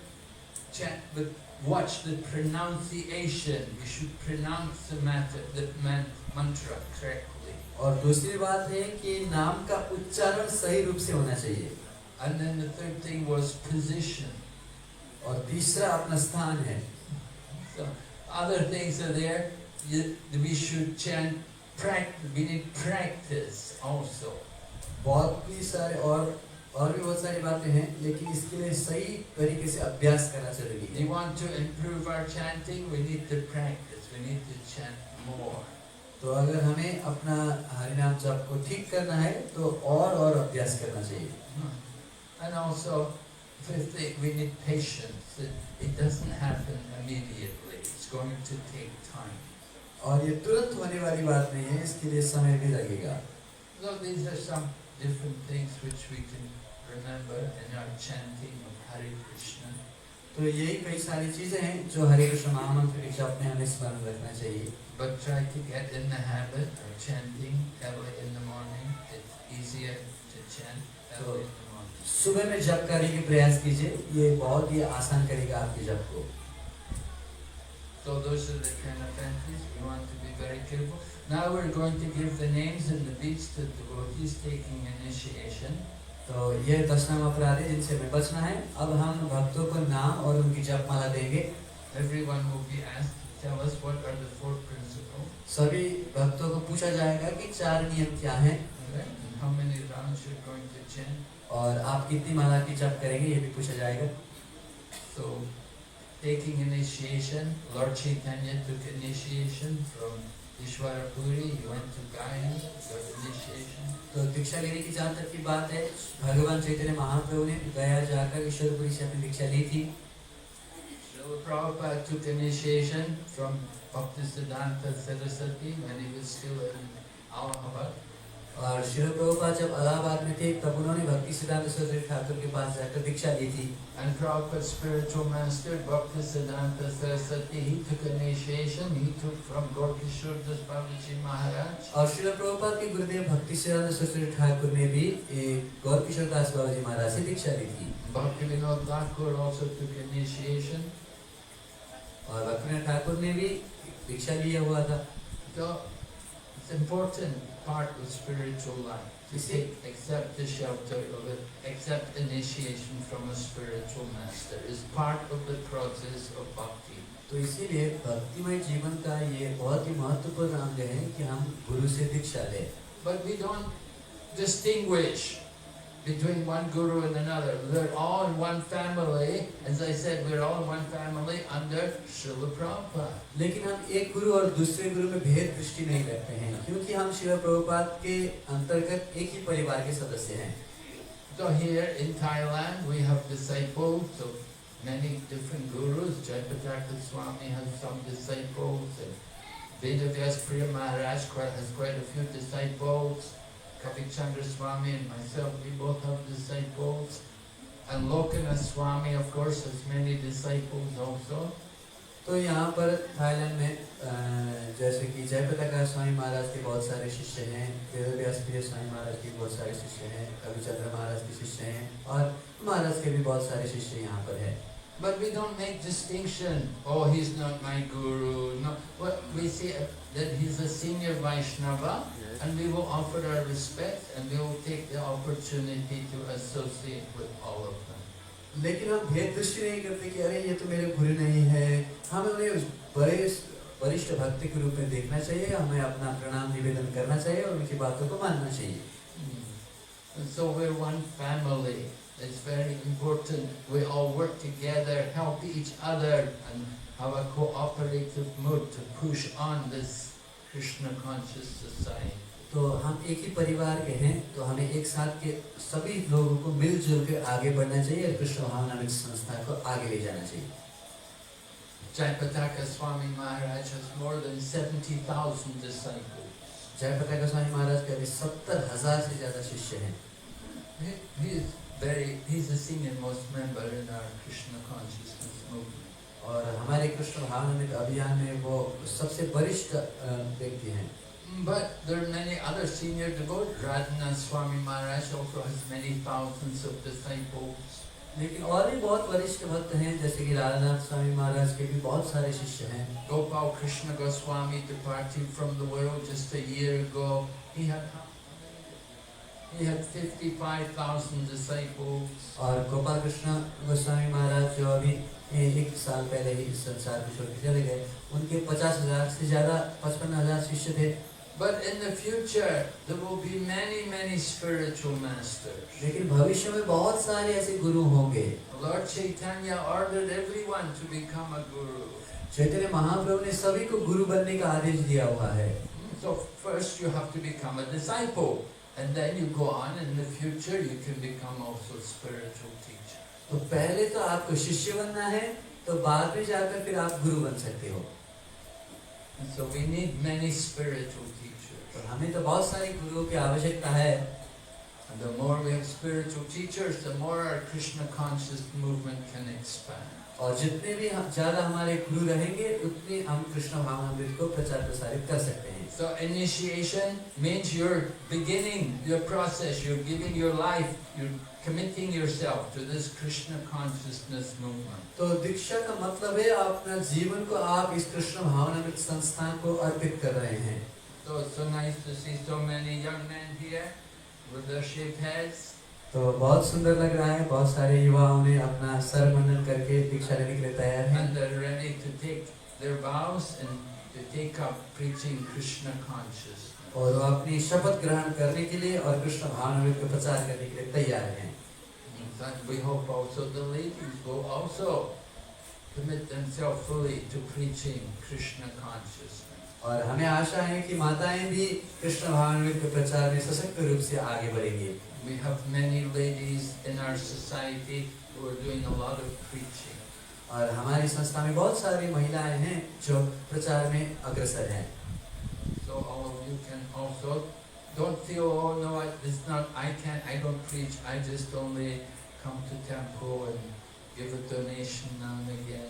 chant with, watch the pronunciation. We should pronounce the mantra correctly. और दूसरी बात है कि नाम का उच्चारण सही रूप से होना चाहिए. And then the third thing was position. और तीसरा अपना स्थान है. So other things are there. We should chant. We need practice also. बहुत भी सारे और भी बहुत सारी बातें हैं, लेकिन इसके लिए सही तरीके से अभ्यास करना जरूरी है. We want to improve our chanting. We need to practice. We need to chant more. तो अगर हमें अपना हरिनाम जप को ठीक करना है तो और अभ्यास करना चाहिए. And also, fifthly, we need patience. It doesn't happen immediately. It's going to take time. और ये तुरंत होने वाली बात नहीं है, इसके लिए समय भी लगेगा. So these are some different things which we can remember in our chanting of Hare Krishna. तो यही कई सारी चीजें हैं जो हरे कृष्ण महामंत्र के जप में हमें स्मरण रखना चाहिए. But try to get in the habit of chanting early in the morning. It's easier to chant early in the morning. सुबह में जप करने की प्रयास कीजिए, ये बहुत ही आसान करेगा आपके जप को. So those are the 10 offenses. We want to be very careful. Now we're going to give the names and the deeds to devotees taking initiation. तो ये 10 नाम अपराध है जिनसे हमें बचना है. अब हम भक्तों को नाम और उनकी जपमाला देंगे. Everyone will be asked to tell us what are the 4 principles. सभी भक्तों को पूछा जाएगा कि 4 नियम क्या हैं. And how many rounds you're going to chant. और आप कितनी माला की जप करेंगे ये भी पूछा जाएगा. So, taking initiation, Lord Chaitanya took initiation from Ishwarapuri. He went to Gaya, got initiation. तो दीक्षा लेने की जहाँ तक की बात है, भगवान चैतन्य महाप्रभु ने गया जाकर ईश्वरपुरी से अपनी दीक्षा ली थी. Srila Prabhupada took initiation from Bhaktisiddhanta Saraswati when he was still in Allahabad. और श्रील प्रभुपाद जब इलाहाबाद में थे तब उन्होंने भक्ति सिद्धांत सरस्वती ठाकुर के पास जाकर दीक्षा ली थी. And Prabhupada's spiritual master Bhaktisiddhanta Saraswati, he took initiation. He took from Gaurkishore Das Babaji Maharaj. और श्रील प्रभुपाद के गुरुदेव भक्ति सिद्धांत सरस्वती ठाकुर ने भी गौरकिशोर दास बाबा जी महाराज से दीक्षा ली थी. Bhaktivinoda Thakur also took initiation. और भक्तिविनोद ठाकुर ने भी दीक्षा लिया हुआ था. So it's important part of spiritual life to accept the shelter of it, accept initiation from a spiritual master is part of the process of bhakti. तो इसीलिए भक्तिमय जीवन का ये बहुत ही महत्वपूर्ण अंग है कि हम गुरु से दीक्षा लें. But we don't distinguish between one guru and another. We're all in one family. As I said, we're all in one family under Srila Prabhupada. लेकिन हम एक गुरु और दूसरे गुरु में भेद दृष्टि नहीं रखते हैं, क्योंकि हम श्रील प्रभुपाद के अंतर्गत एक ही परिवार के सदस्य हैं। So here in Thailand we have disciples of many different gurus. Jayapataka Swami has some disciples, and Vedavyas Priya Maharaj has quite a few disciples. Kavichandra Swami and myself, we both have disciples. And Lokanath Swami, of course, has many disciples also. तो यहाँ पर Thailand में जैसे कि जयपताका स्वामी महाराज के बहुत सारे शिष्य हैं, वेदव्यास प्रिय स्वामी महाराज के बहुत सारे शिष्य हैं, कविचंद्र महाराज के शिष्य हैं, और महाराज के भी बहुत सारे शिष्य यहाँ पर हैं। But we don't make distinction. Oh, he's not my guru. No, well, we say that he's a senior Vaishnava, and we will offer our respect, and we will take the opportunity to associate with all of them. लेकिन हम भेद दृष्टि नहीं करते कि अरे ये तो मेरे गुरु नहीं है। हमें उन्हें बड़े वरिष्ठ भक्ति के रूप में देखना चाहिए, हमें अपना प्रणाम निवेदन करना चाहिए और उनकी बातों को मानना चाहिए। And so we're one family. It's very important. We all work together, help each other, and have a cooperative mood to push on this Krishna conscious society. तो हम एक ही परिवार के हैं, तो हमें एक साथ के सभी लोगों को मिलजुल कर आगे बढ़ना चाहिए और कृष्ण भावनामृत संस्था को आगे ले जाना चाहिए। Jayapataka Swami Maharaj has more than 70,000 disciples. जयपताका Swami Maharaj के अभी 70,000 से ज्यादा शिष्य हैं। He's the senior most member in our Krishna consciousness movement. और हमारे कृष्ण भावनामृत अभियान में वो सबसे वरिष्ठ व्यक्ति हैं। But there are many other senior devotees. Radhanath Swami Maharaj also has many thousands of disciples. लेकिन और भी बहुत वरिष्ठ भक्त हैं, जैसे कि राधानाथ स्वामी महाराज के भी बहुत सारे शिष्य हैं। Gopal Krishna Goswami departed from the world just a year ago. He had 55,000 disciples. और गोपाल कृष्ण गोस्वामी महाराज जो अभी एक साल पहले ही इस संसार को छोड़ के चले गए, उनके 50,000 से ज्यादा 55,000 शिष्य थे। But in the future, there will be many spiritual masters. लेकिन भविष्य में बहुत सारे ऐसे गुरु होंगे। Lord Chaitanya ordered everyone to become a guru. Chaitanya Mahaprabhu ने सभी को गुरु बनने का आदेश दिया हुआ है। So first you have to become a disciple, and then you go on. In the future, you can become also spiritual teacher. तो पहले तो आपको शिष्य बनना है, तो बाद में जाकर फिर आप गुरु बन सकते हो। And so we need many spiritual teachers. तो हमें तो बहुत सारे गुरुओं की आवश्यकता है। And the more we have spiritual teachers, the more our Krishna conscious movement can expand. और जितने भी ज्यादा हमारे गुरु रहेंगे, उतने हम कृष्ण भावनामृत को प्रचार प्रसारित कर सकते हैं। So initiation means you're beginning your process, you're giving your life, you're committing yourself to this Krishna consciousness movement. तो दीक्षा का मतलब है अपना जीवन को आप इस कृष्ण भावनामृत संस्थान को अर्पित कर रहे हैं। So it's so nice to see so many young men here with their shaved heads. तो बहुत सुंदर लग रहा है, बहुत सारे युवाओं ने अपना सर मुंडन करके दीक्षा लेने के लिए तैयार हैं। And they're ready to take their vows and to take up preaching Krishna consciousness. और वो अपनी शपथ ग्रहण करने के लिए और कृष्ण भावनामृत को प्रचार करने के लिए तैयार हैं। In fact, we hope also the ladies will also commit themselves fully to preaching Krishna consciousness. और हमें आशा है कि माताएं भी कृष्ण भावनामृत के प्रचार में सशक्त रूप से आगे बढ़ेंगी। We have many ladies in our society who are doing a lot of preaching. और हमारी संस्था में बहुत सारी महिलाएं हैं जो प्रचार में अग्रसर हैं। So all of you can also don't feel, oh no, I don't preach, I just only come to temple and give a donation now and again.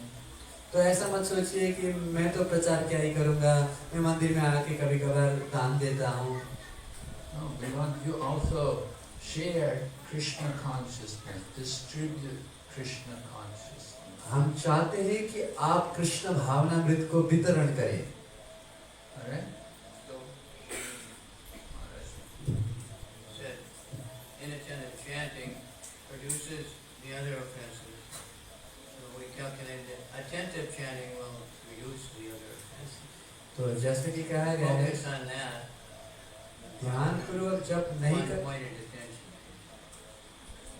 तो ऐसा मत सोचिए कि मैं तो प्रचार क्या ही करूँगा, मैं मंदिर में आके कभी कभार दान देता हूँ। No, we want you also share Krishna consciousness, distribute Krishna consciousness. हम चाहते हैं कि आप कृष्ण भावनामृत को वितरण करें। Alright? So, Said, inattentive chanting produces the other offenses. So we calculate that attentive chanting will reduce the other offenses. तो जैसे कि कहा गया है, Focus on that. ध्यान पूर्वक जप नहीं कर, One-pointed attention.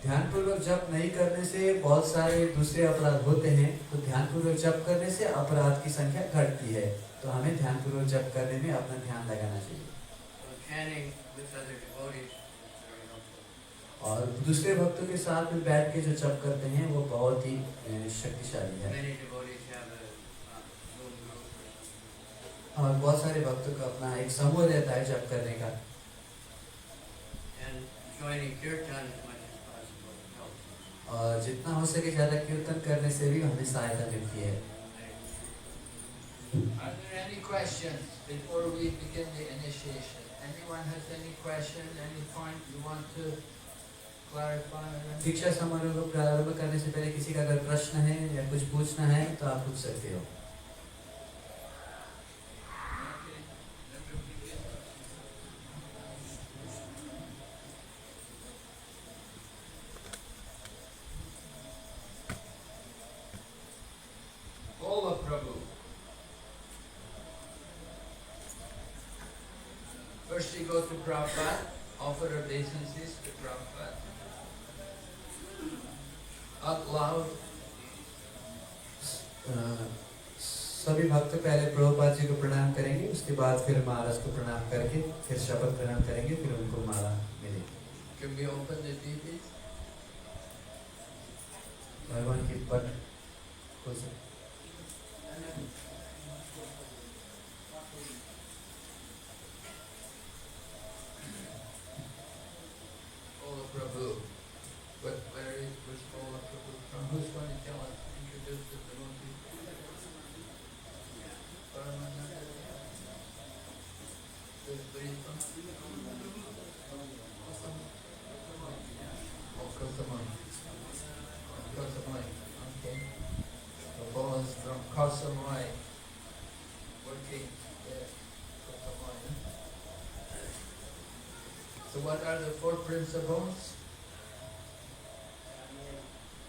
ध्यानपूर्वक जप नहीं करने से बहुत सारे दूसरे अपराध होते हैं, तो ध्यानपूर्वक जप करने से अपराध की संख्या घटती है। तो हमें ध्यानपूर्वक जप करने में अपना ध्यान लगाना चाहिए। So chanting with other devotees is very helpful. और दूसरे भक्तों के साथ में बैठ के जो जप करते हैं वो बहुत ही शक्तिशाली है। Many devotees have a room group or something. और बहुत सारे भक्तों का अपना एक समूह रहता है जप करने का। And joining kirtan as much as possible helps. और जितना हो सके ज़्यादा कीर्तन करने से भी हमें सहायता मिलती है। Are there any questions before we begin the initiation? Anyone has any question, any point you want to clarify? दीक्षा समारोह को प्रारंभ करने से पहले किसी का अगर प्रश्न है या कुछ पूछना है तो आप पूछ सकते हो। Bola Prabhu. First you go to Prabhupada, offer obeisances to Prabhupada. Out loud. सभी भक्त पहले प्रभुपाद जी को प्रणाम करेंगे, उसके बाद फिर महाराज को प्रणाम करके फिर शपथ प्रणाम करेंगे, फिर उनको माला मिलेगी। Can we open the DVDs? भगवान की पट खोल सकते। Bola Prabhu. Where is Bola Prabhu from? Who's going to tell us? Introduce the devotee. Paramananda. Where is from? Oh, Kosamui. Kosamui. Okay. The Bola is from Kosamui. Working there. Kosamui. So what are the four principles?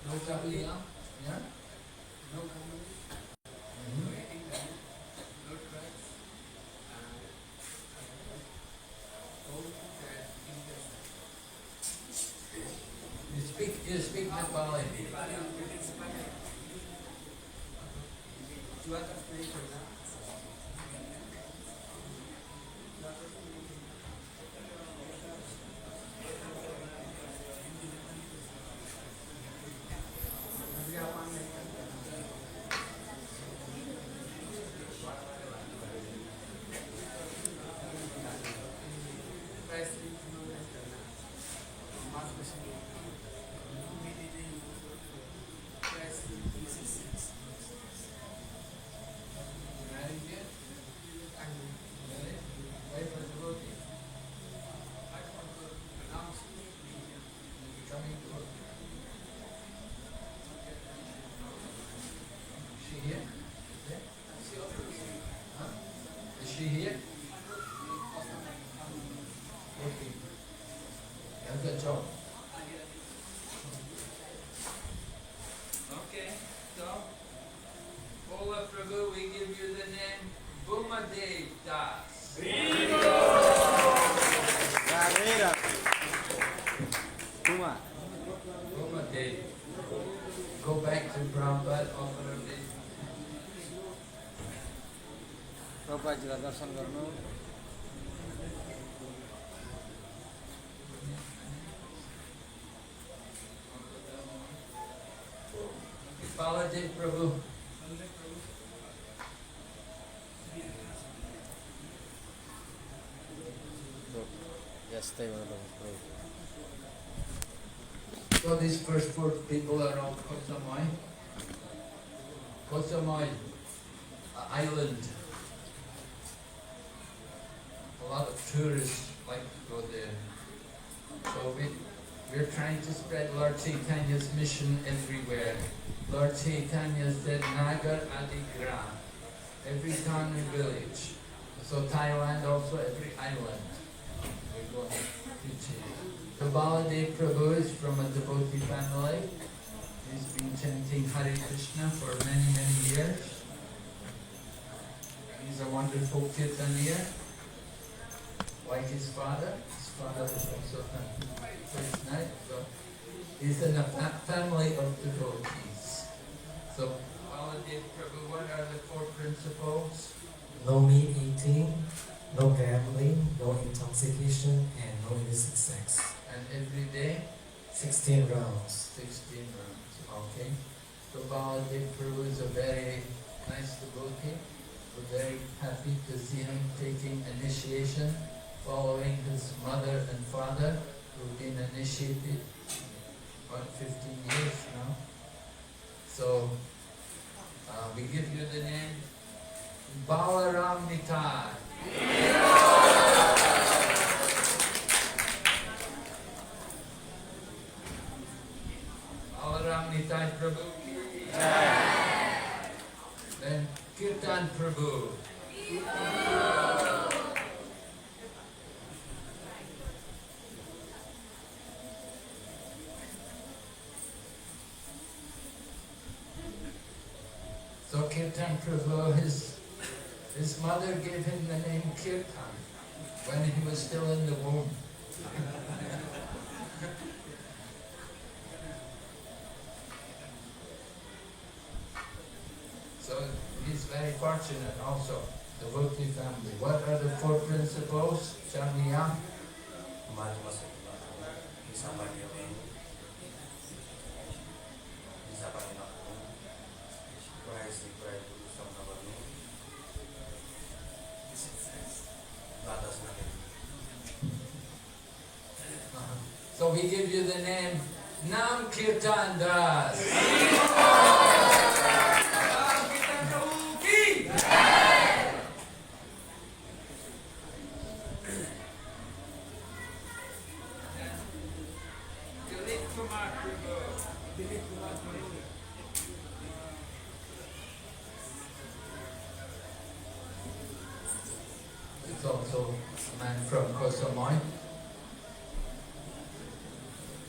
No Kapila, yeah? No Kapila. No eating that, no drugs, You speak Nepali. Is she here? Okay. Yeah, good job. Okay, so Bola Prabhu, we give you the name Bhumadev Das. Bhumadev. Go back to Prabhupada, offer a day. प्रभुपादजीलाई दर्शन गर्नु। Baladev Prabhu. यस्तै भन्नु। So these first four people are all Kosamui. Kosamui island. A lot of tourists like to go there. So we're trying to spread Lord Chaitanya's mission everywhere. Lord Chaitanya said Nagar Adi Gram, every town and village. So Thailand also every island. We're going preaching. So Baladev Prabhu is from a devotee family. He's been chanting Hare Krishna for many, many years. He's a wonderful kirtaniya, like his father. His father was also first night. So is in a family of devotees. So, Baladev Prabhu, what are the four principles? No meat eating, no gambling, no intoxication, and no illicit sex. And every day? 16 rounds. 16 rounds, okay. So Baladev Prabhu is a very nice devotee. We're very happy to see him taking initiation, following his mother and father, who've been initiated about 15 years now. So we give you the name Balaram Nitai. Balaram Nitai Prabhu. Then Kirtan Prabhu. So Kirtan Prabhu, his mother gave him the name Kirtan when he was still in the womb. So he's very fortunate also, devotee family. What are the four principles? Charmiya? हमारे पास हिस्सा पानी में हिस्सा पानी ना प्राय से प्राय पुरुष सब ना बने द्वादश ना So we give you the name Nam Kirtan Das. It's also a man from Kosamui.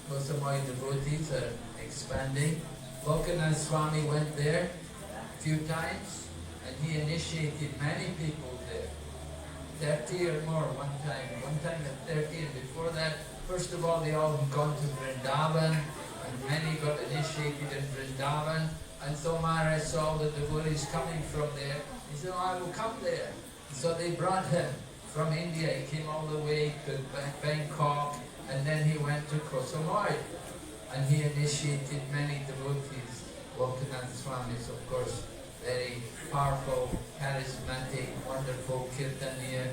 Kosamui devotees are expanding. Lokanath Swami went there a few times and he initiated many people there. 30 or more one time at 30, and before that, first of all, they all had gone to Vrindavan, and many got initiated in Vrindavan, and so Maharaj saw the devotees coming from there. He said, oh, I will come there. So they brought him from India. He came all the way to Bangkok, and then he went to Koh Samui, and he initiated many devotees. Lokanath Swami is, of course, very powerful, charismatic, wonderful kirtaniya,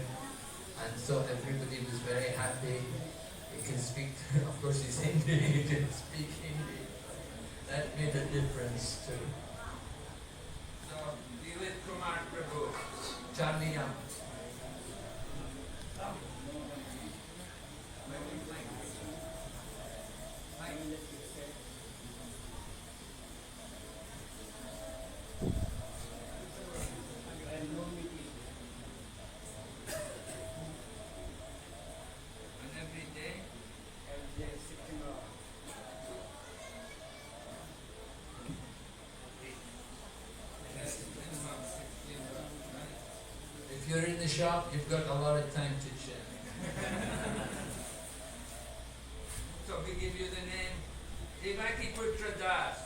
and so everybody was very happy. He can speak, of course he's Hindi, he can speak Hindi. That made a difference too. So, Dilip Kumar Prabhu, Charmiyam. If you're in the shop, you've got a lot of time to chant. So we give you the name Devaki Putra Das.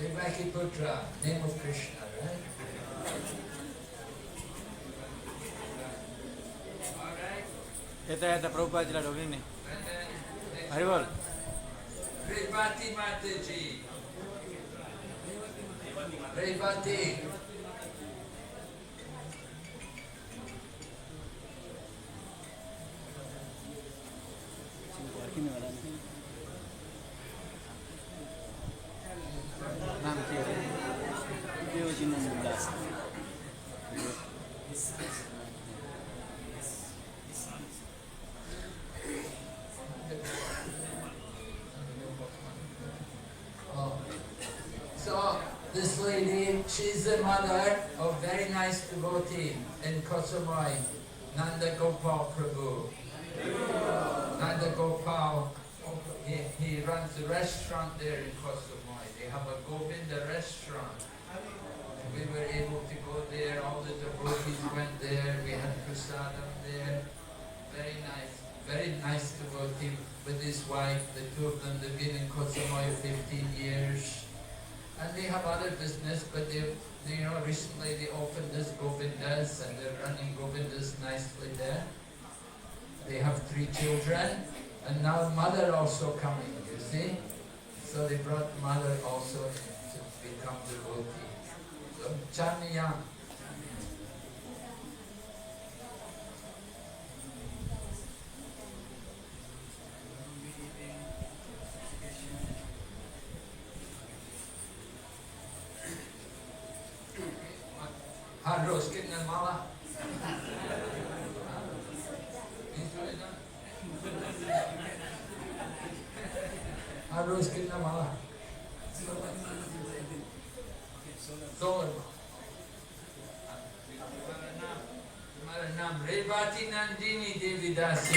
Devaki Putra, name of Krishna, right? Alright. यता प्रभुपादजीलाई ढोक्ने And then Hari बोल Revati Mataji. Revati. नाम के अरे के हो चिन्ह मुला So this lady, she's the mother of very nice devotee in Koh Samui, Nanda Gopal Prabhu. Nanda Gopal, he runs a restaurant there in Koh Samui. They have a Govinda restaurant. We were able to go there, all the devotees went there, we had prasadam there. very nice devotee with his wife. The two of them, they've been in Koh Samui 15 years. And they have other business, but recently they opened this Govindas and they're running Govindas nicely there. They have 3 children, and now mother also coming, you see? So they brought mother also to become devotee. So Chaniyam. Harus kena malah. Harus kena malah. Solar. Hमारा नाम रेवती नंदिनी देवी दासी.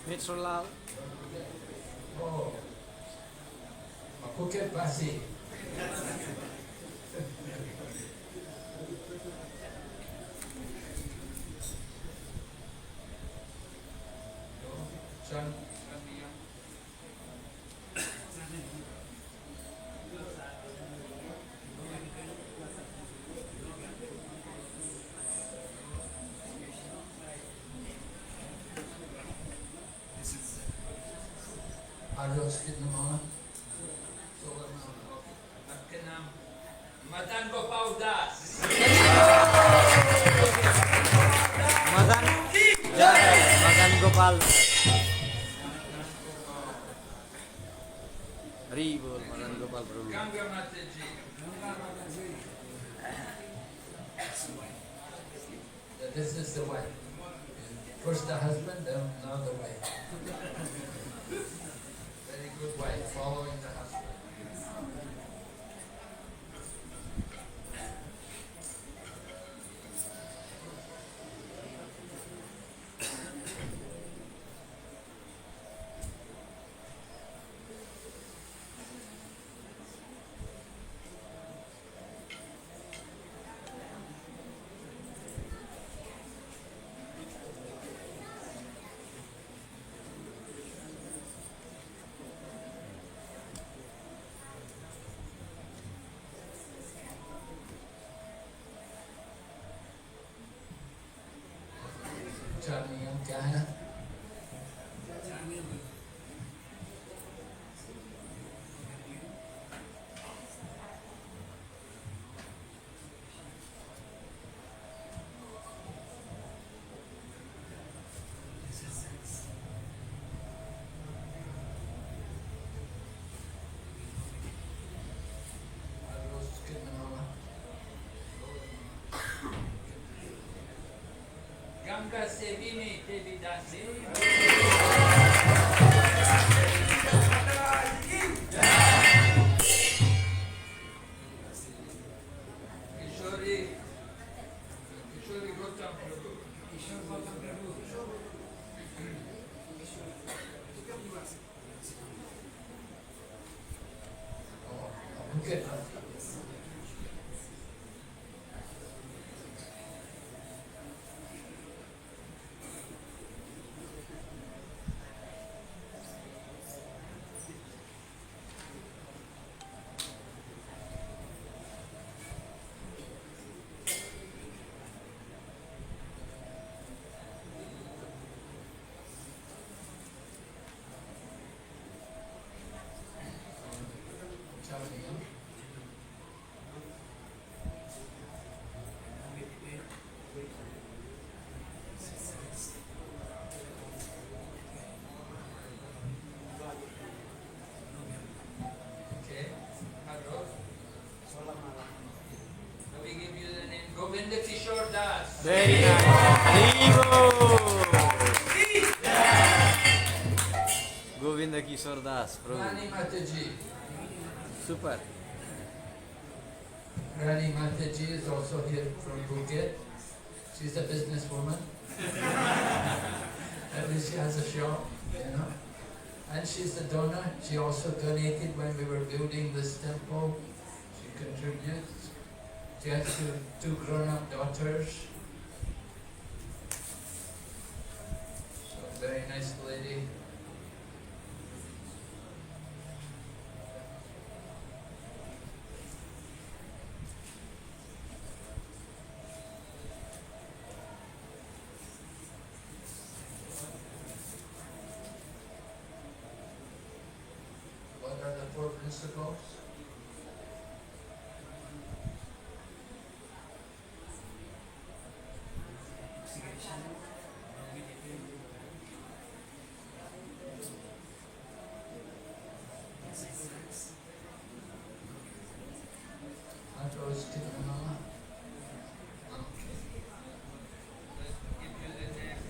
Mitrolal. Oh, Phuket Basi. Harus kita malah. आपके नाम Madan Gopal Das. Madan Gopal. Ribol Madan Gopal Prabhu. Ganga Mataji. This is the wife. First the husband, then now the wife. Very good wife, following the husband. Niam क्या है? Ganga Sevini Devi Dasi. Kishori Gautam Prabhu. Okay. Govinda Kishore Das. Very nice. Govinda Kishore Das, Rani Prabhu. Mataji. Super. Rani Mataji is also here from Phuket. She's a businesswoman. At least she has a shop, you know. And she's a donor. She also donated when we were building this temple. She contributes. She has two grown-up daughters. So very nice lady. What are the four principles? Atros Tikmanala. Okay. Give you the name.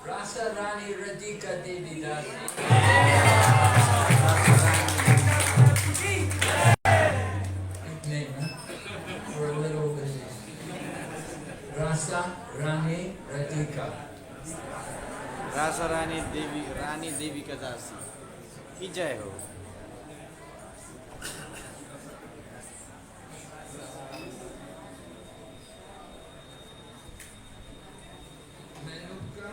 Rasa Rani Radhika Devi Dasi. Big name, huh? For a little baby. Rasa Rani Radhika. Raja Rani Devi का दासी की जय हो। Menuka.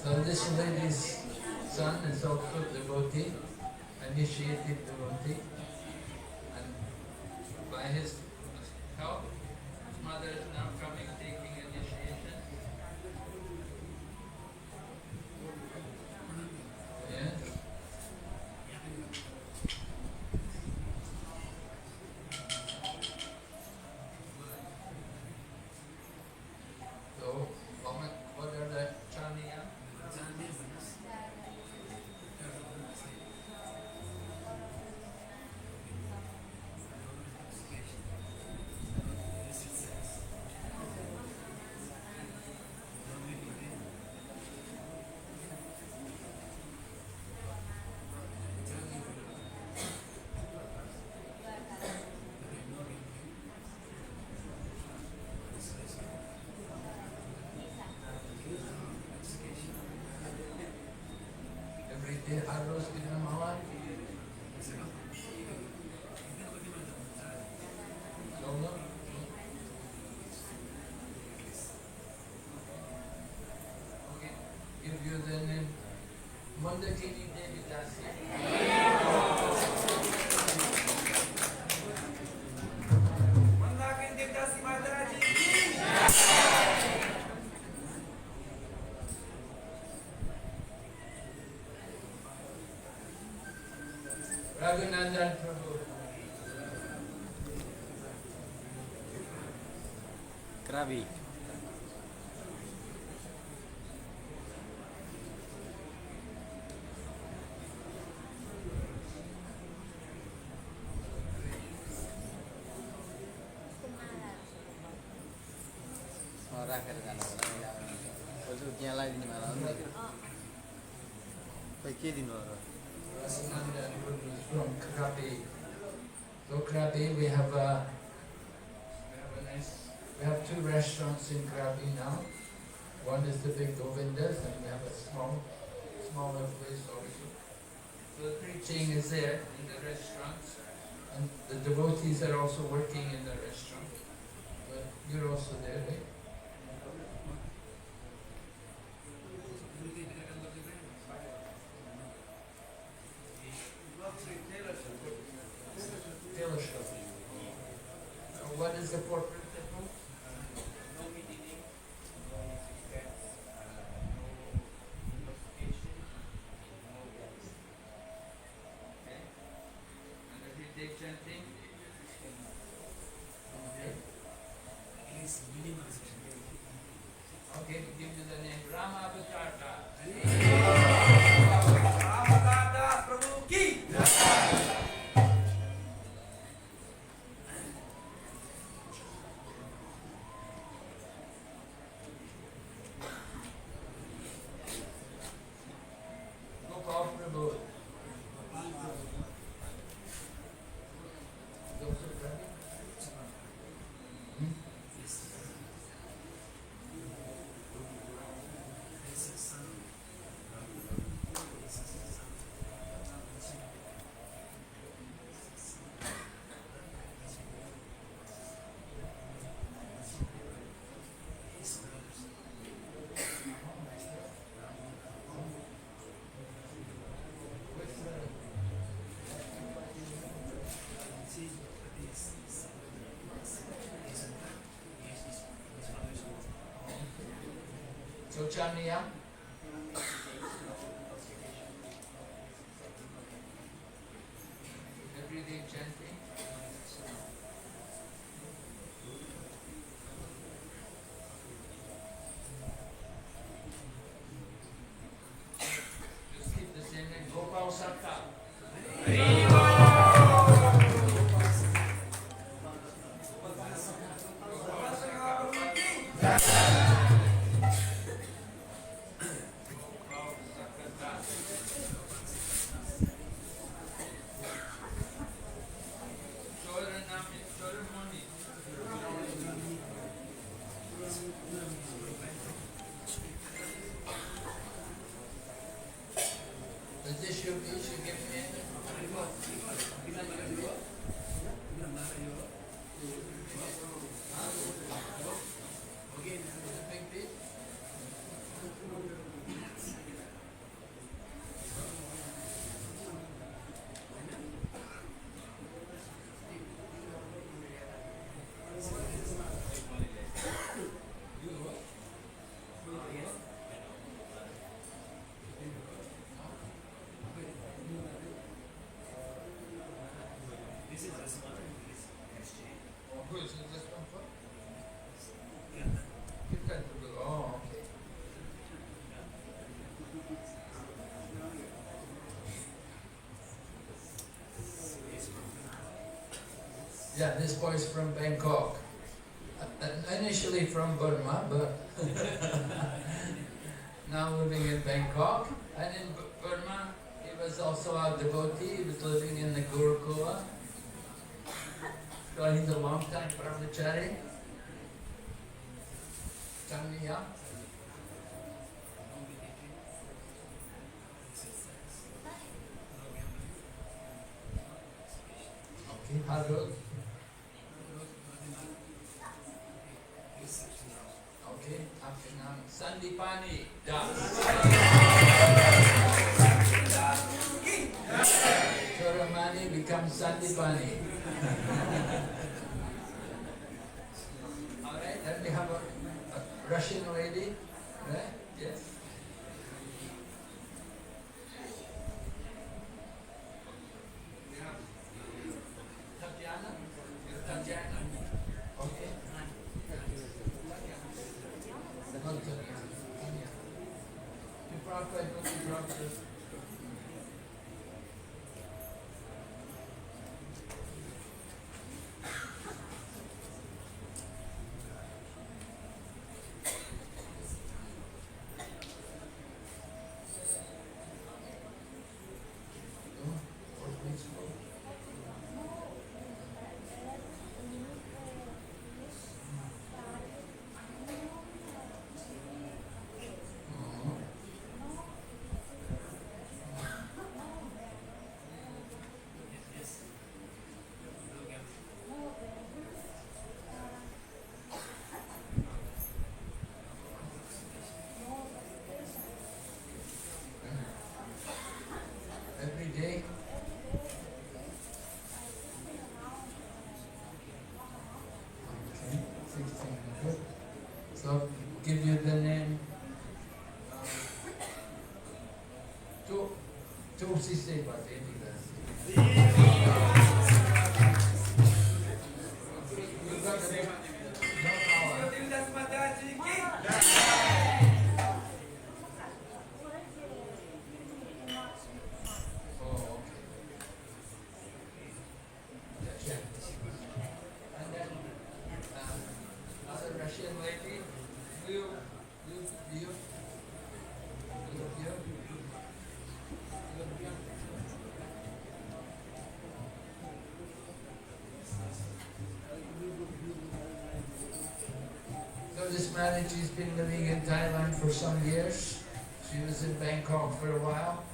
So this lady's son is also devotee, initiated devotee, and by his help, his mother is now coming, taking initiation. Yes. So, what are the Chaniya? Every day harus dinamawan. Insyaallah. Okay, give you the name Mandakini Devi Dasi. Raghunandan Prabhu. Krabi orang kerja itu dia lagi di mana Pakai di mana Raghunandan Prabhu is from Krabi. So Krabi, we have two restaurants in Krabi now. One is the big Govindas, and we have a smaller place also. So the preaching is there in the restaurants, and the devotees are also working in the restaurant. But you're also there, right? Taylor shop. What is the four principles? No meeting, no secrets, no intoxication, no guests. Okay? And everyday chanting. Okay, give you the name Rama Avatar. So Chania. Everyday chanting. Just keep the same name. Gopal Sarkar. Is this your piece you give me? The big piece? Oh, who is this one for? Kirtan to go. Oh, okay. Yeah, this boy is from Bangkok. Initially from Burma, but now living in Bangkok. And in Burma, he was also a devotee. He was living in the Gurukula. So he's a long time brahmachari. Chania. Okay, Harul. Okay, after now, Sandipani Das. Choramani becomes Sandipani. Alright, then we have a Russian lady, right? Yes. Tatiana? Tatiana? Okay. Not Tatiana. Tanya. You probably don't you probably. Every day. Okay, 1600. So give you the name. Tu si sei patenti You got the name. No power. Oh, okay. Yeah. And then other Russian lady, you. So this marriage, she's been living in Thailand for some years. She was in Bangkok for a while,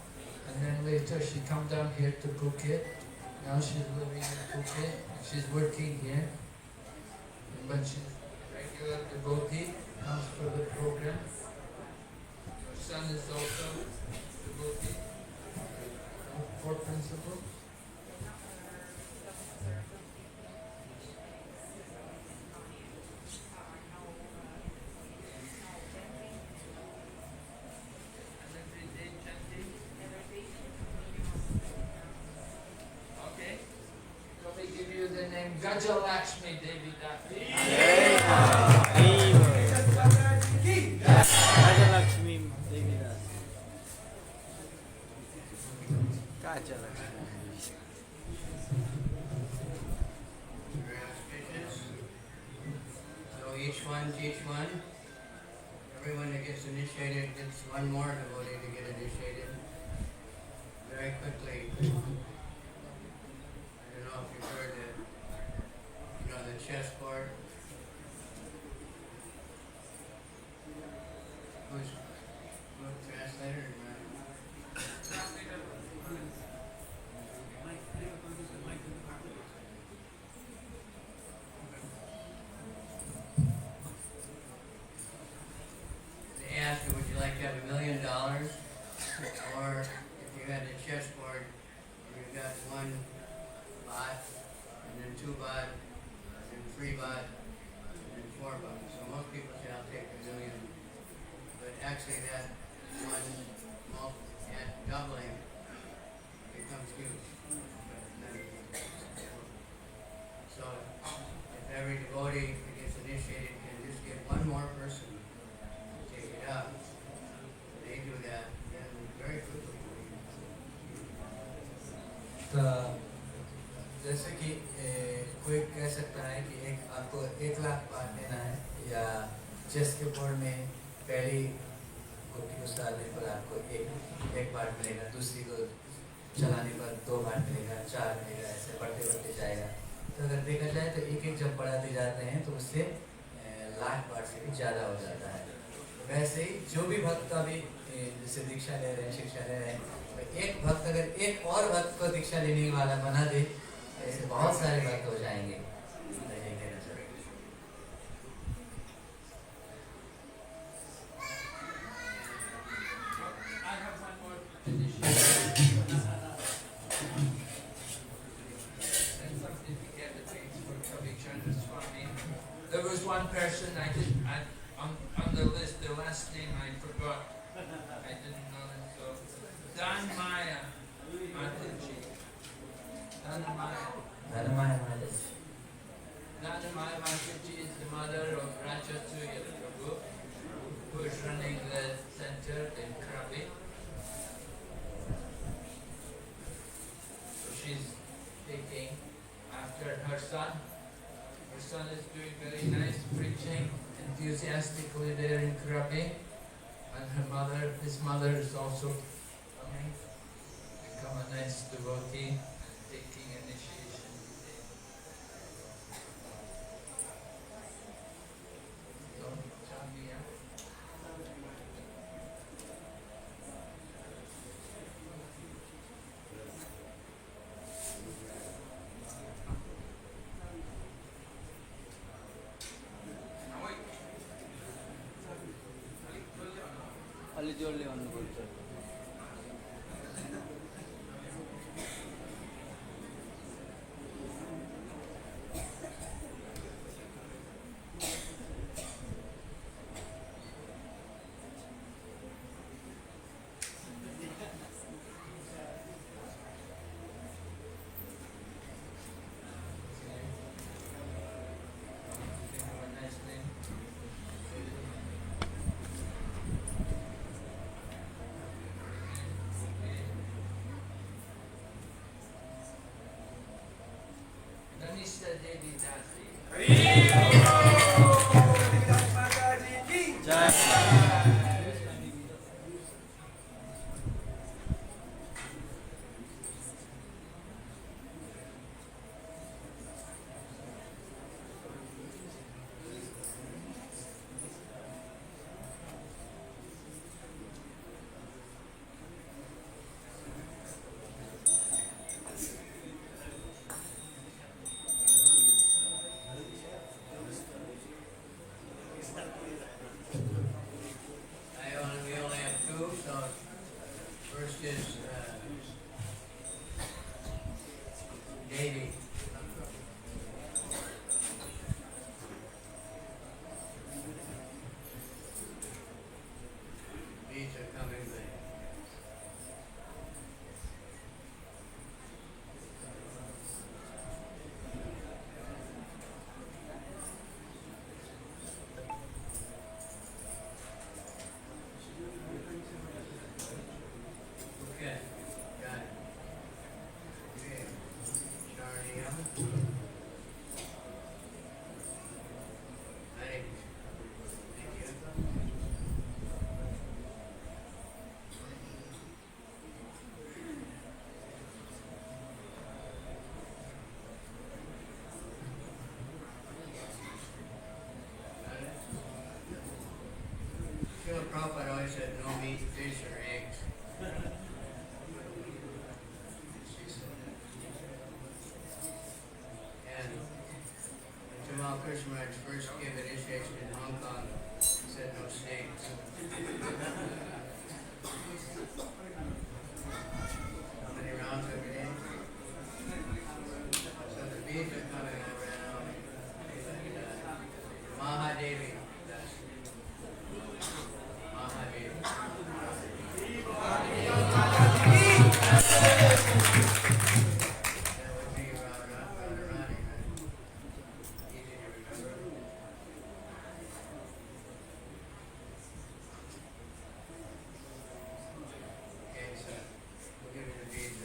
and then later she come down here to Phuket. Now she's living in Phuket, and she's working here. And when she's regular devotee, comes for the program. Her son is also devotee, for principal. Gajalakshmi Devi Dasi. Gajalakshmi Devi Das. Gajalakshmi. Very auspicious. So each one teach one. Everyone that gets initiated gets one more devotee to get initiated. Very quickly. I don't know if you've heard that, the chessboard. Who's translator? They asked you, would you like to have $1 million? Or if you had a chessboard, you've got 1 baht, and then 2 baht, and then 3 baht, and then 4 baht. So most people say, I'll take $1 million. But actually that one and doubling becomes huge. So if every devotee who gets initiated can just get one more person to take it up, they do that, then very quickly. तो जैसे कि कोई कह सकता है कि आपको 1 लाख बात देना है, या चेस के बोर्ड में पहली गुट्टी को डालने पर आपको एक बार मिलेगा, दूसरी को चलाने पर 2 बार मिलेगा, 4 मिलेगा, ऐसे बढ़ते बढ़ते जाएगा। तो अगर देखा जाए तो एक जब बढ़ाते जाते हैं तो उससे लाख बार से भी ज़्यादा हो जाता है। वैसे ही जो भी भक्त अभी जैसे दीक्षा ले रहे हैं, शिक्षा ले रहे हैं, तो एक भक्त अगर एक और भक्त को दीक्षा लेने वाला बना दे, ऐसे बहुत सारे भक्त हो जाएंगे। There was one person on the list, the last name I forgot. I didn't know it. So Dan Maya Mataji. Dhanamaya Mataji is the mother of Rajasuya Prabhu, who is running the center in Krabi. So she's taking after her son. Her son is doing very nice preaching, enthusiastically there in Krabi. And his mother is also coming, become a nice devotee, taking initiation. So, Jamia. ಅಲ್ಲಿ ಜೋಡ್ಲಿ ಒಂದು ಕೊಡ್ತಾರೆ. Ganesha Devi Dasi. Prabhupada always said no meat, fish, or eggs. And when Tamal Krishna Maharaj first gave initiation in Hong Kong, he said no snakes. How many rounds every day? So the bees are coming over now. Mahadevi. Mahadevi. That would be Radharani, right? Easy to remember. Okay, so we'll give you the beads.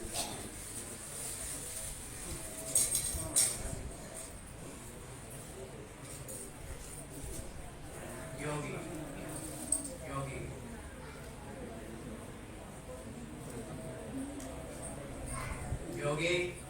Yogi. Yogi. Yogi.